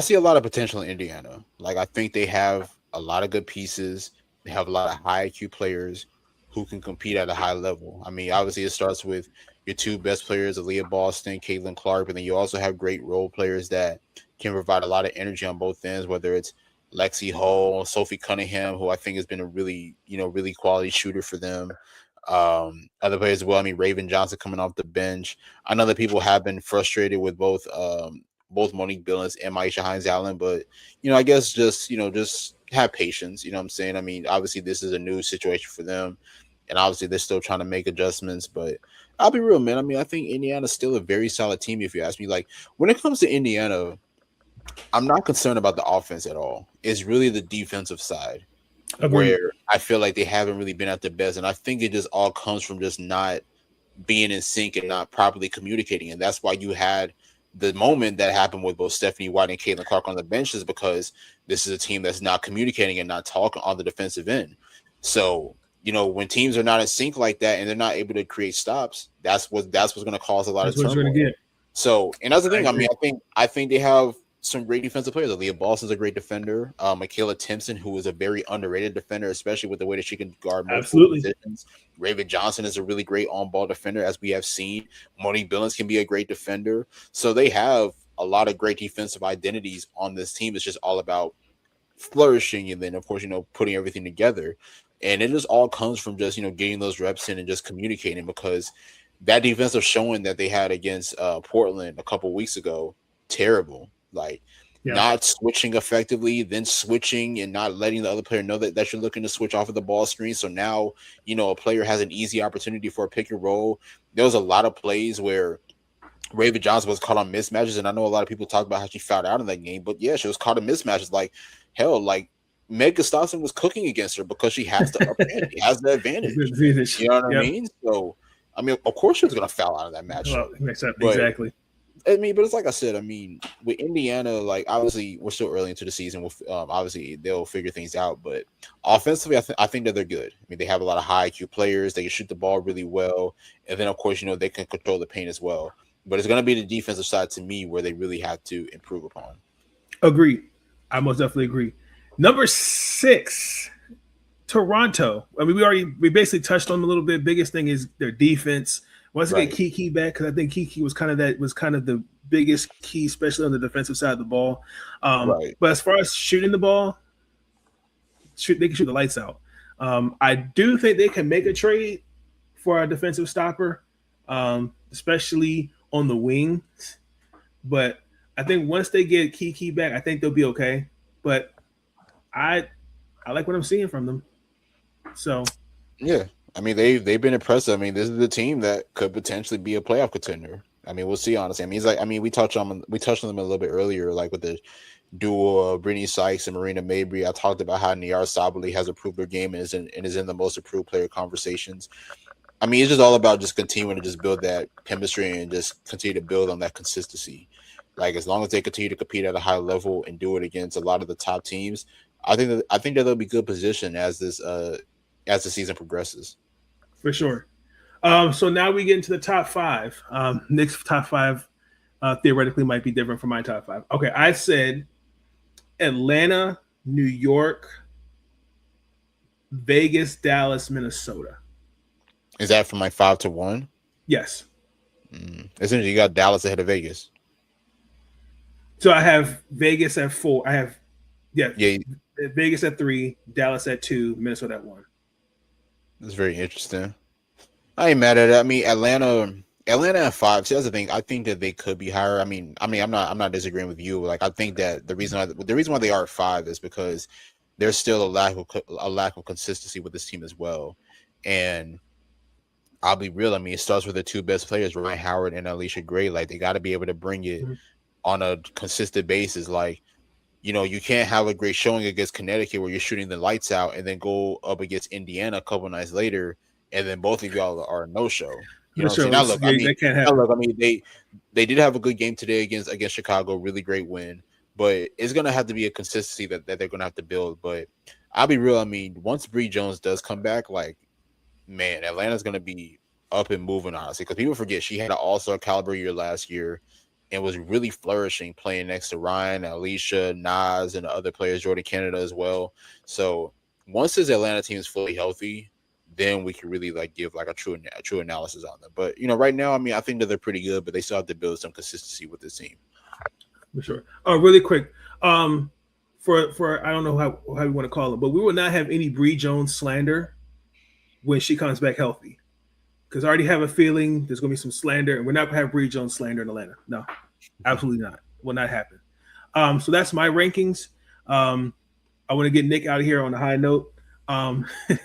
see a lot of potential in Indiana. Like, I think they have a lot of good pieces. They have a lot of high IQ players who can compete at a high level. I mean, obviously it starts with your two best players, Aaliyah Boston, Caitlin Clark, but then you also have great role players that can provide a lot of energy on both ends, whether it's Lexi Hull, Sophie Cunningham, who I think has been a really quality shooter for them. Other players as well. I mean, Raven Johnson coming off the bench. I know that people have been frustrated with both Monique Billings and Maisha Hines-Allen, but I guess just have patience. You know what I'm saying? I mean, obviously this is a new situation for them, and obviously they're still trying to make adjustments. But I'll be real, man. I mean, I think Indiana's still a very solid team. If you ask me, like when it comes to Indiana, I'm not concerned about the offense at all. It's really the defensive side. Agreed. Where I feel like they haven't really been at their best, and I think it just all comes from just not being in sync and not properly communicating, and that's why you had the moment that happened with both Stephanie White and Caitlin Clark on the benches, because this is a team that's not communicating and not talking on the defensive end. So, when teams are not in sync like that and they're not able to create stops, that's what's going to cause a lot of turmoil. So, and that's the thing. I think they have some great defensive players. Aaliyah Boston's a great defender. Michaela Timpson, who is a very underrated defender, especially with the way that she can guard multiple positions. Raven Johnson is a really great on-ball defender, as we have seen. Monique Billings can be a great defender. So they have a lot of great defensive identities on this team. It's just all about flourishing and then, of course, putting everything together. And it just all comes from just, getting those reps in and just communicating, because that defensive showing that they had against Portland a couple weeks ago, terrible. Not switching effectively, then switching and not letting the other player know that you're looking to switch off of the ball screen. So now, a player has an easy opportunity for a pick and roll. There was a lot of plays where Raven Johnson was caught on mismatches, and I know a lot of people talk about how she fouled out in that game, but yeah, she was caught on mismatches. Meg Gustafson was cooking against her because she has the advantage. You know what I mean? So, I mean, of course she was going to foul out of that match. Well, exactly. I mean, but it's like I said, I mean, with Indiana, obviously we're still early into the season. Obviously they'll figure things out, but offensively, I think that they're good. I mean, they have a lot of high IQ players. They can shoot the ball really well. And then, of course, they can control the paint as well. But it's going to be the defensive side, to me, where they really have to improve upon. Agreed. I most definitely agree. Number 6, Toronto. I mean, we basically touched on them a little bit. Biggest thing is their defense. Once they get Kiki back, because I think Kiki was kind of the biggest key, especially on the defensive side of the ball. But as far as shooting the ball, they can shoot the lights out. I do think they can make a trade for a defensive stopper, especially on the wings. But I think once they get Kiki back, I think they'll be okay. But I like what I'm seeing from them. So yeah. I mean, they've been impressive. I mean, this is the team that could potentially be a playoff contender. I mean, we'll see. Honestly, I mean, we touched on them a little bit earlier, like with the duo of Brittany Sykes and Marina Mabry. I talked about how Niara Sabally has improved her game and is in the most improved player conversations. I mean, it's just all about just continuing to just build that chemistry and just continue to build on that consistency. As long as they continue to compete at a high level and do it against a lot of the top teams, I think that they'll be good position as the season progresses. For sure. So now we get into the top 5. Nick's top 5 theoretically might be different from my top 5. Okay, I said Atlanta, New York, Vegas, Dallas, Minnesota. Is that from like 5 to 1? Yes. Essentially, you got Dallas ahead of Vegas. So I have Vegas at 4. I have Yeah, Vegas at 3, Dallas at 2, Minnesota at 1. that's very interesting. I ain't mad at it. I mean, Atlanta at 5. See, that's the thing. I think that they could be higher. I mean, I'm not disagreeing with you. Like, I think that the reason why they are at 5 is because there's still a lack of consistency with this team as well. And I'll be real. I mean, it starts with the 2 best players, Ryan Howard and Alicia Gray. Like, they got to be able to bring it on a consistent basis. Like, you know, you can't have a great showing against Connecticut where you're shooting the lights out and then go up against Indiana a couple nights later, and then both of y'all are a no-show. You know what I'm saying? Now, look, I mean, they did have a good game today against Chicago, really great win, but it's going to have to be a consistency that they're going to have to build. But I'll be real. I mean, once Bree Jones does come back, like, man, Atlanta's going to be up and moving, honestly, because people forget she had an all-star caliber year last year and was really flourishing playing next to Ryan, Alicia, Nas, and the other players, Jordan Canada as well. So once this Atlanta team is fully healthy, then we can really like give like a true analysis on them. But you know, right now, I mean, I think that they're pretty good, but they still have to build some consistency with this team. For sure. Really quick, for I don't know how you want to call it, but we will not have any Bree Jones slander when she comes back healthy. Because I already have a feeling there's going to be some slander, and we're not going to have Bree Jones slander in Atlanta. No, absolutely not. Will not happen. So that's my rankings. I want to get Nick out of here on a high note.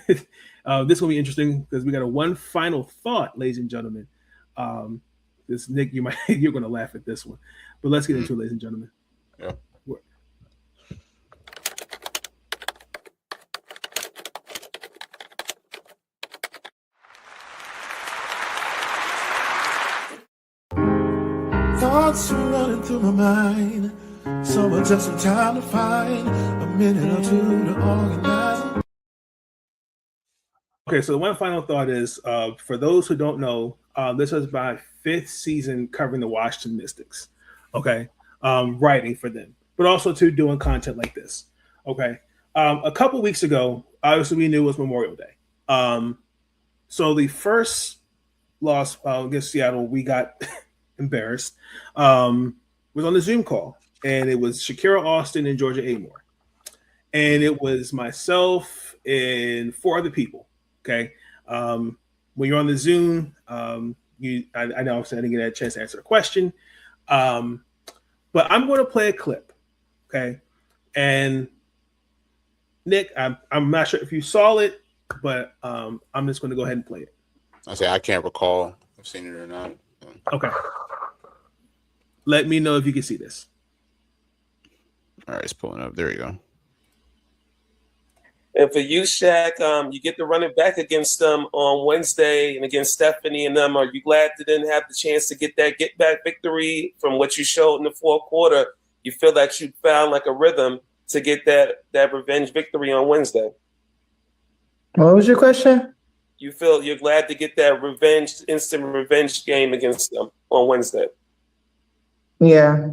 This will be interesting because we got one final thought, ladies and gentlemen. This Nick, you're going to laugh at this one, but let's get into it, ladies and gentlemen. Yeah. Thoughts are running through my mind, so I took some time to find a minute or two to organize. Okay, so the one final thought is, for those who don't know, this was my 5th season covering the Washington Mystics. Okay, writing for them, but also to doing content like this. Okay, a couple weeks ago, obviously we knew it was Memorial Day. So the first loss against Seattle, we got embarrassed, was on the Zoom call, and it was Shakira Austin and Georgia Amore, and it was myself and 4 other people. Okay, when you're on the Zoom, I know I didn't get a chance to answer the question, but I'm going to play a clip. Okay, and Nick, I'm not sure if you saw it, but I'm just going to go ahead and play it. I can't recall if I've seen it or not. Okay. Let me know if you can see this. All right, it's pulling up. There you go. And for you, Shaq, you get to run it back against them on Wednesday and against Stephanie and them. Are you glad they didn't have the chance to get that get-back victory from what you showed in the 4th quarter? You feel like you found like a rhythm to get that revenge victory on Wednesday? What was your question? You feel you're glad to get that instant revenge game against them on Wednesday? Yeah.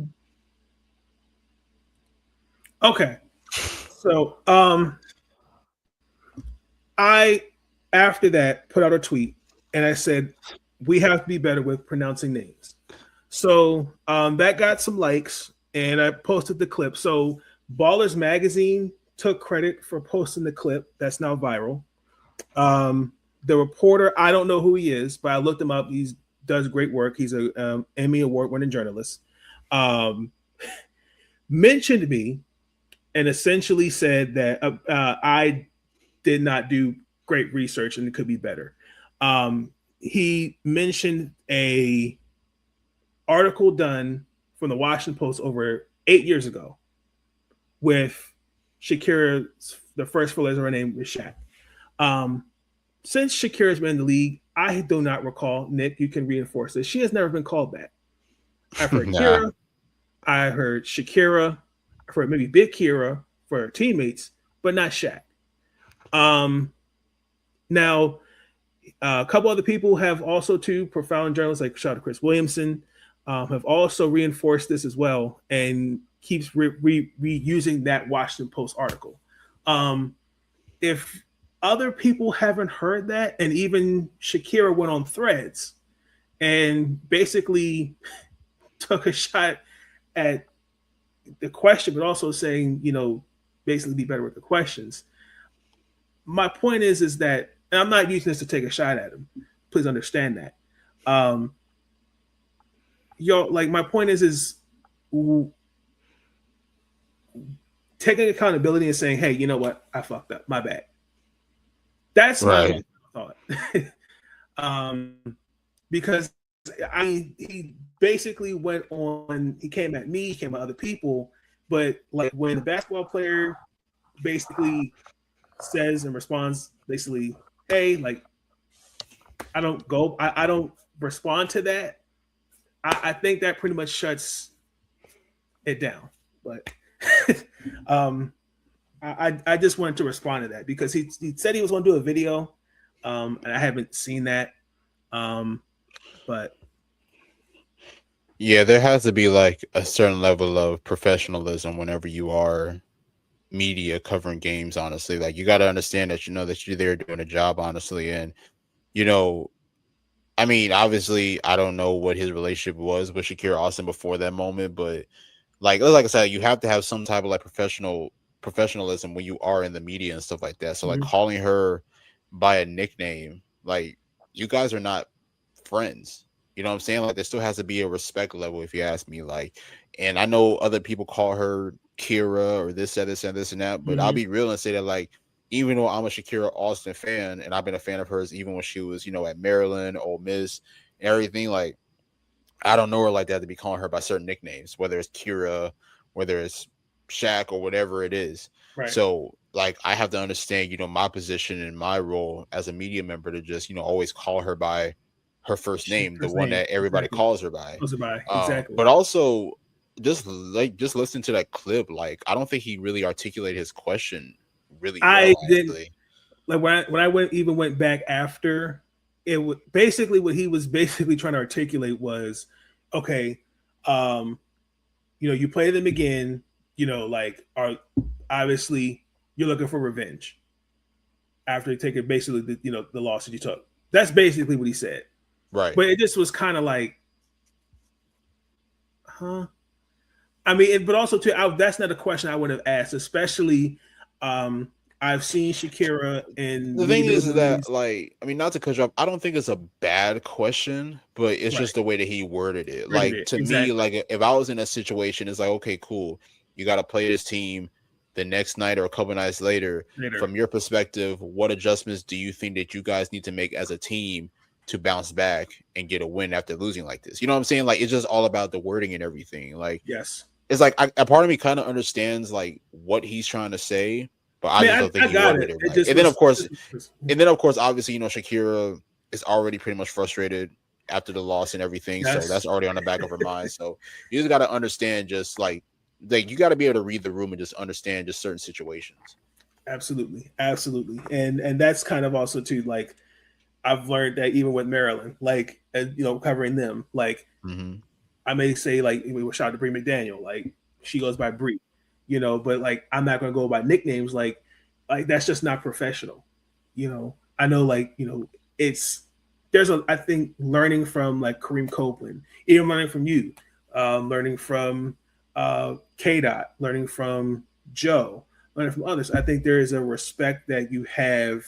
Okay. So, I, after that, put out a tweet, and I said, we have to be better with pronouncing names. So that got some likes, and I posted the clip. So Ballers Magazine took credit for posting the clip. That's now viral. The reporter, I don't know who he is, but I looked him up. He does great work. He's a Emmy Award-winning journalist. Mentioned me and essentially said that I did not do great research and it could be better. He mentioned a article done from the Washington Post over 8 years ago with Shakira, the first 4 letters of her name is Shaq. Since Shakira's been in the league, I do not recall, Nick, you can reinforce this, she has never been called that. I've heard Kira, I heard Shakira, I've heard maybe Big Kira for her teammates, but not Shaq. Now, a couple other people have also too, profound journalists like shout out to Chris Williamson, have also reinforced this as well and keeps reusing that Washington Post article. If other people haven't heard that, and even Shakira went on Threads and basically took a shot at the question, but also saying, basically be better with the questions. My point is that, and I'm not using this to take a shot at him. Please understand that. My point is taking accountability and saying, hey, you know what? I fucked up. My bad. That's my thought. Because he basically went on, he came at me, he came at other people, but like when a basketball player basically says and responds basically, hey, like I don't respond to that. I think that pretty much shuts it down. But I just wanted to respond to that because he said he was going to do a video, and I haven't seen that. But yeah, there has to be like a certain level of professionalism whenever you are media covering games. Honestly, like you got to understand that that you're there doing a job. Honestly, and I mean, obviously, I don't know what his relationship was with Shakira Austin before that moment, but like I said, you have to have some type of like professionalism when you are in the media and stuff like that. So like calling her by a nickname, like you guys are not friends. You know what I'm saying? Like there still has to be a respect level, if you ask me. Like, and I know other people call her Kira or this, and that, but I'll be real and say that like, even though I'm a Shakira Austin fan and I've been a fan of hers even when she was, at Maryland, Ole Miss, and everything, like I don't know her like that to be calling her by certain nicknames, whether it's Kira, whether it's Shaq or whatever it is. Right. So like I have to understand, my position and my role as a media member to just, always call her by her first name, the one that everybody calls her by. Exactly. But also just listen to that clip. Like I don't think he really articulated his question really well. I didn't like when I went back after it. Basically what he was basically trying to articulate was, okay, you play them again, obviously you're looking for revenge after taking basically the loss that you took. That's basically what he said. Right. But it just was kind of like, huh? I mean, but also too, that's not a question I would have asked, especially I've seen Shakira in the thing is that, like, I mean, not to cut you off, I don't think it's a bad question, but it's just the way that he worded it. Me, like, if I was in a situation, it's like, okay, cool, you got to play this team the next night or a couple nights later. From your perspective, what adjustments do you think that you guys need to make as a team to bounce back and get a win after losing like this? You know what I'm saying? Like, it's just all about the wording and everything. Like, yes, it's like a part of me kind of understands like what he's trying to say, but I just don't think he worded it right. And then of course, obviously, Shakira is already pretty much frustrated after the loss and everything, so that's already on the back of her mind. So you just got to understand, just like you got to be able to read the room and just understand just certain situations. Absolutely, and that's kind of also too, like, I've learned that even with Maryland, like, covering them, like, I may say, like, we were shout out to Bree McDaniel, like, she goes by Bree, but like, I'm not going to go by nicknames, like that's just not professional. I know, like, I think learning from like Kareem Copeland, even learning from you, learning from K-Dot, learning from Joe, learning from others. I think there is a respect that you have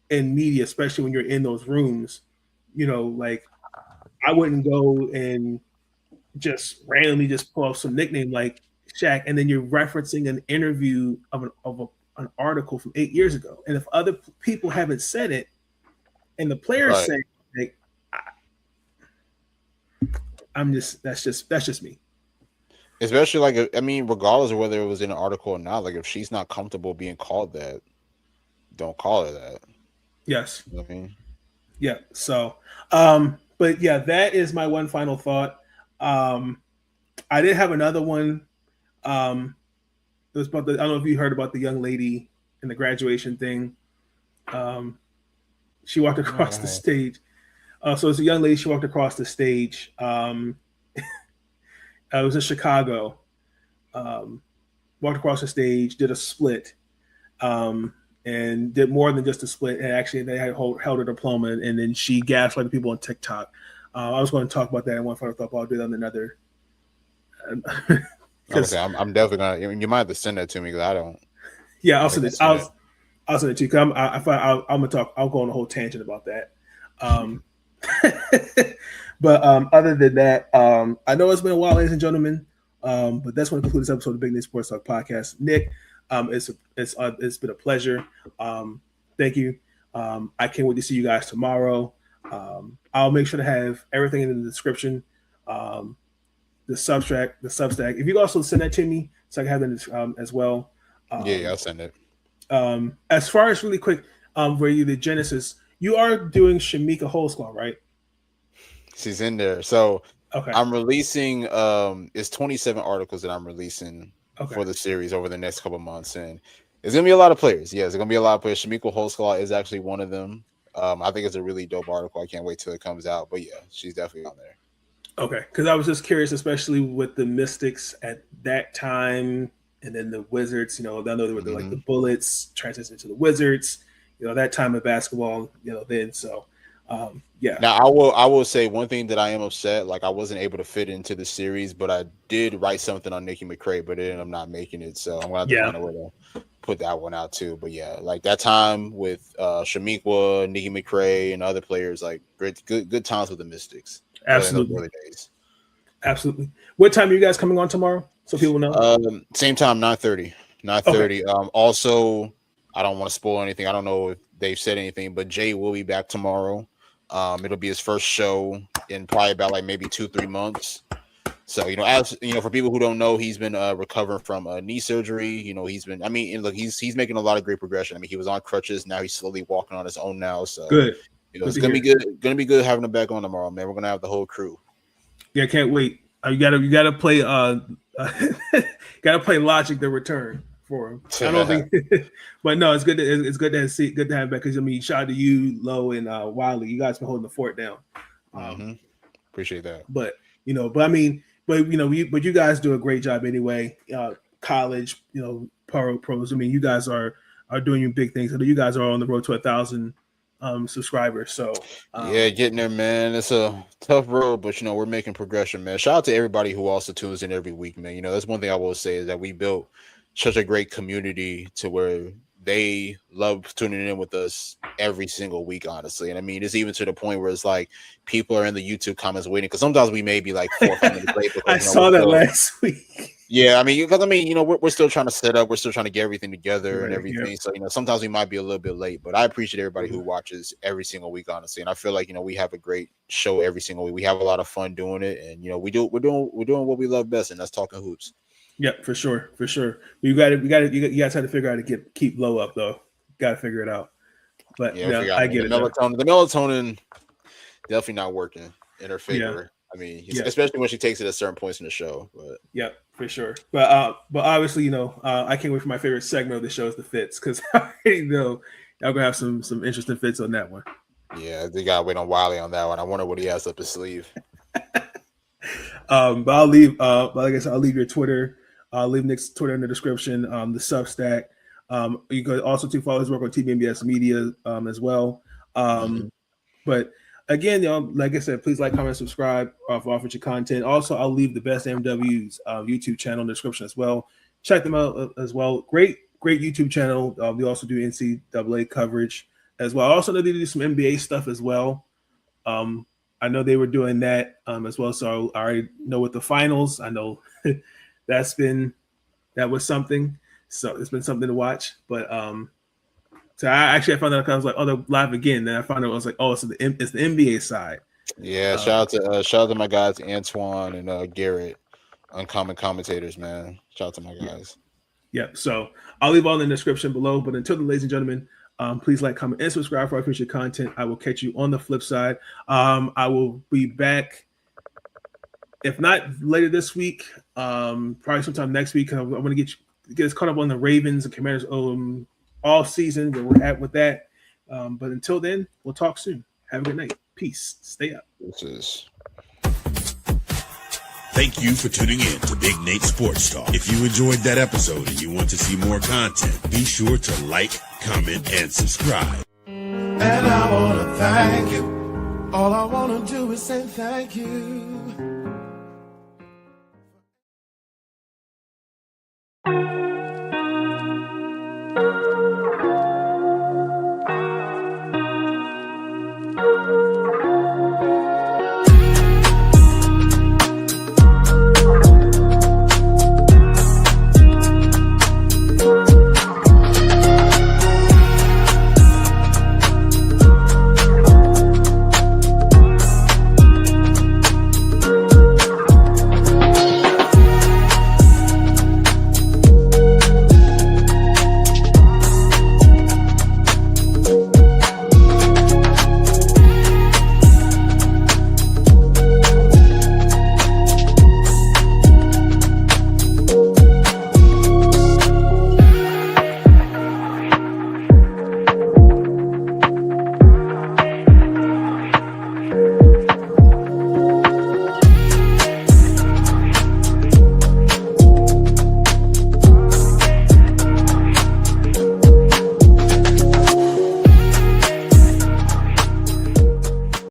in media, especially when you're in those rooms. Like, I wouldn't go and just randomly just pull up some nickname like Shaq, and then you're referencing an interview of an article from 8 years ago. And if other people haven't said it, and the players say, like, that's just me. Especially, like, I mean, regardless of whether it was in an article or not, like, if she's not comfortable being called that, don't call her that. Yes. You know what I mean? Yeah. So, but yeah, that is my one final thought. I did have another one. It was about I don't know if you heard about the young lady in the graduation thing. She walked across the stage. So it's a young lady. She walked across the stage. I was in Chicago. Walked across the stage, did a split, and did more than just a split. And actually, they had held her diploma, and then she gaslighted people on TikTok. I was going to talk about that in one final thought, but I'll do that on another. Okay, I'm definitely gonna. I mean, you might have to send that to me because I don't. Yeah, I'll send it. I'll send it to you. I'm gonna talk. I'll go on a whole tangent about that. But other than that, I know it's been a while, ladies and gentlemen. But that's going to conclude this episode of the Big Nate Sports Talk podcast. Nick, it's been a pleasure. Thank you. I can't wait to see you guys tomorrow. I'll make sure to have everything in the description. The Substack. If you also send that to me, so I can have that as well. Yeah, I'll send it. As far as really quick, where you the Genesis, you are doing Shamika Holsclaw, right? She's in there. So okay. I'm releasing it's 27 articles that I'm releasing for the series over the next couple of months, and it's gonna be a lot of players. Yes, it's gonna be a lot of players. Shamika Holsclaw is actually one of them. I think it's a really dope article. I can't wait till it comes out. But yeah, she's definitely on there. Okay, because I was just curious, especially with the Mystics at that time, and then the Wizards. I know they were like the Bullets transitioned to the Wizards. That time of basketball. Then so. Yeah. Now I will say one thing that I am upset. Like I wasn't able to fit into the series, but I did write something on Nikki McCray, but it ended up not making it. So I'm gonna have to find a way to put that one out too. But yeah, like that time with Shamikwa, Nikki McCray, and other players, like good times with the Mystics. Absolutely. Early days. Absolutely. What time are you guys coming on tomorrow? So people know. Same time, 9:30. 9:30. Okay. Also, I don't want to spoil anything. I don't know if they've said anything, but Jay will be back tomorrow. It'll be his first show in probably about like maybe 2-3 months. So, as for people who don't know, he's been recovering from knee surgery. He's been, look, he's making a lot of great progression. He was on crutches. Now he's slowly walking on his own now. So good. It's going to be good. Going to be good having him back on tomorrow, man. We're going to have the whole crew. Yeah. Can't wait. You gotta play, play Logic the Return for him. I don't think, but no, it's good. It's good to have him back because shout out to you, Lo, and Wiley. You guys been holding the fort down. Appreciate that. But you guys do a great job anyway. College, pros. You guys are doing big things. I know you guys are on the road to 1,000 subscribers. So yeah, getting there, man. It's a tough road, but we're making progression, man. Shout out to everybody who also tunes in every week, man. That's one thing I will say is that we built such a great community to where they love tuning in with us every single week, honestly. And it's even to the point where it's like people are in the YouTube comments waiting because sometimes we may be like 4 or 5 minutes late. I saw that last week. Yeah, because we're still trying to set up, we're still trying to get everything together and everything. Yeah. So sometimes we might be a little bit late, but I appreciate everybody who watches every single week, honestly. And I feel like we have a great show every single week. We have a lot of fun doing it, and we're doing what we love best, and that's talking hoops. Yeah, for sure. You guys have to figure out how to keep Low up though. Got to figure it out. But I get it. The melatonin definitely not working in her favor. Yeah. Especially when she takes it at certain points in the show. But yeah, for sure. But obviously, I can't wait for my favorite segment of the show is the fits because I already know y'all gonna have some interesting fits on that one. Yeah, they gotta wait on Wiley on that one. I wonder what he has up his sleeve. But I'll leave. But like I said, I'll leave your Twitter. I'll leave Nick's Twitter in the description. The Substack. You can also follow his work on TBMBS Media as well. But again, like I said, please like, comment, subscribe for offering content. Also, I'll leave the Best MW's YouTube channel in the description as well. Check them out as well. Great YouTube channel. We also do NCAA coverage as well. I also know they do some NBA stuff as well. I know they were doing that as well. So I already know with the finals. I know that was something. So it's been something to watch. But so I found out I was like, oh, they're live again. Then I found out I was like, oh, so it's the NBA side. Yeah, shout out to my guys Antoine and Garrett, Uncommon Commentators, man. Shout out to my guys. Yep. So I'll leave all in the description below. But until then, ladies and gentlemen, please like, comment, and subscribe for our future content. I will catch you on the flip side. I will be back, if not later this week, probably sometime next week. I want to get us caught up on the Ravens and Commanders all season, where we're at with that. But until then, we'll talk soon. Have a good night. Peace. Stay up. This is. Thank you for tuning in to Big Nate Sports Talk. If you enjoyed that episode and you want to see more content, be sure to like, comment, and subscribe. And I want to thank you. All I want to do is say thank you.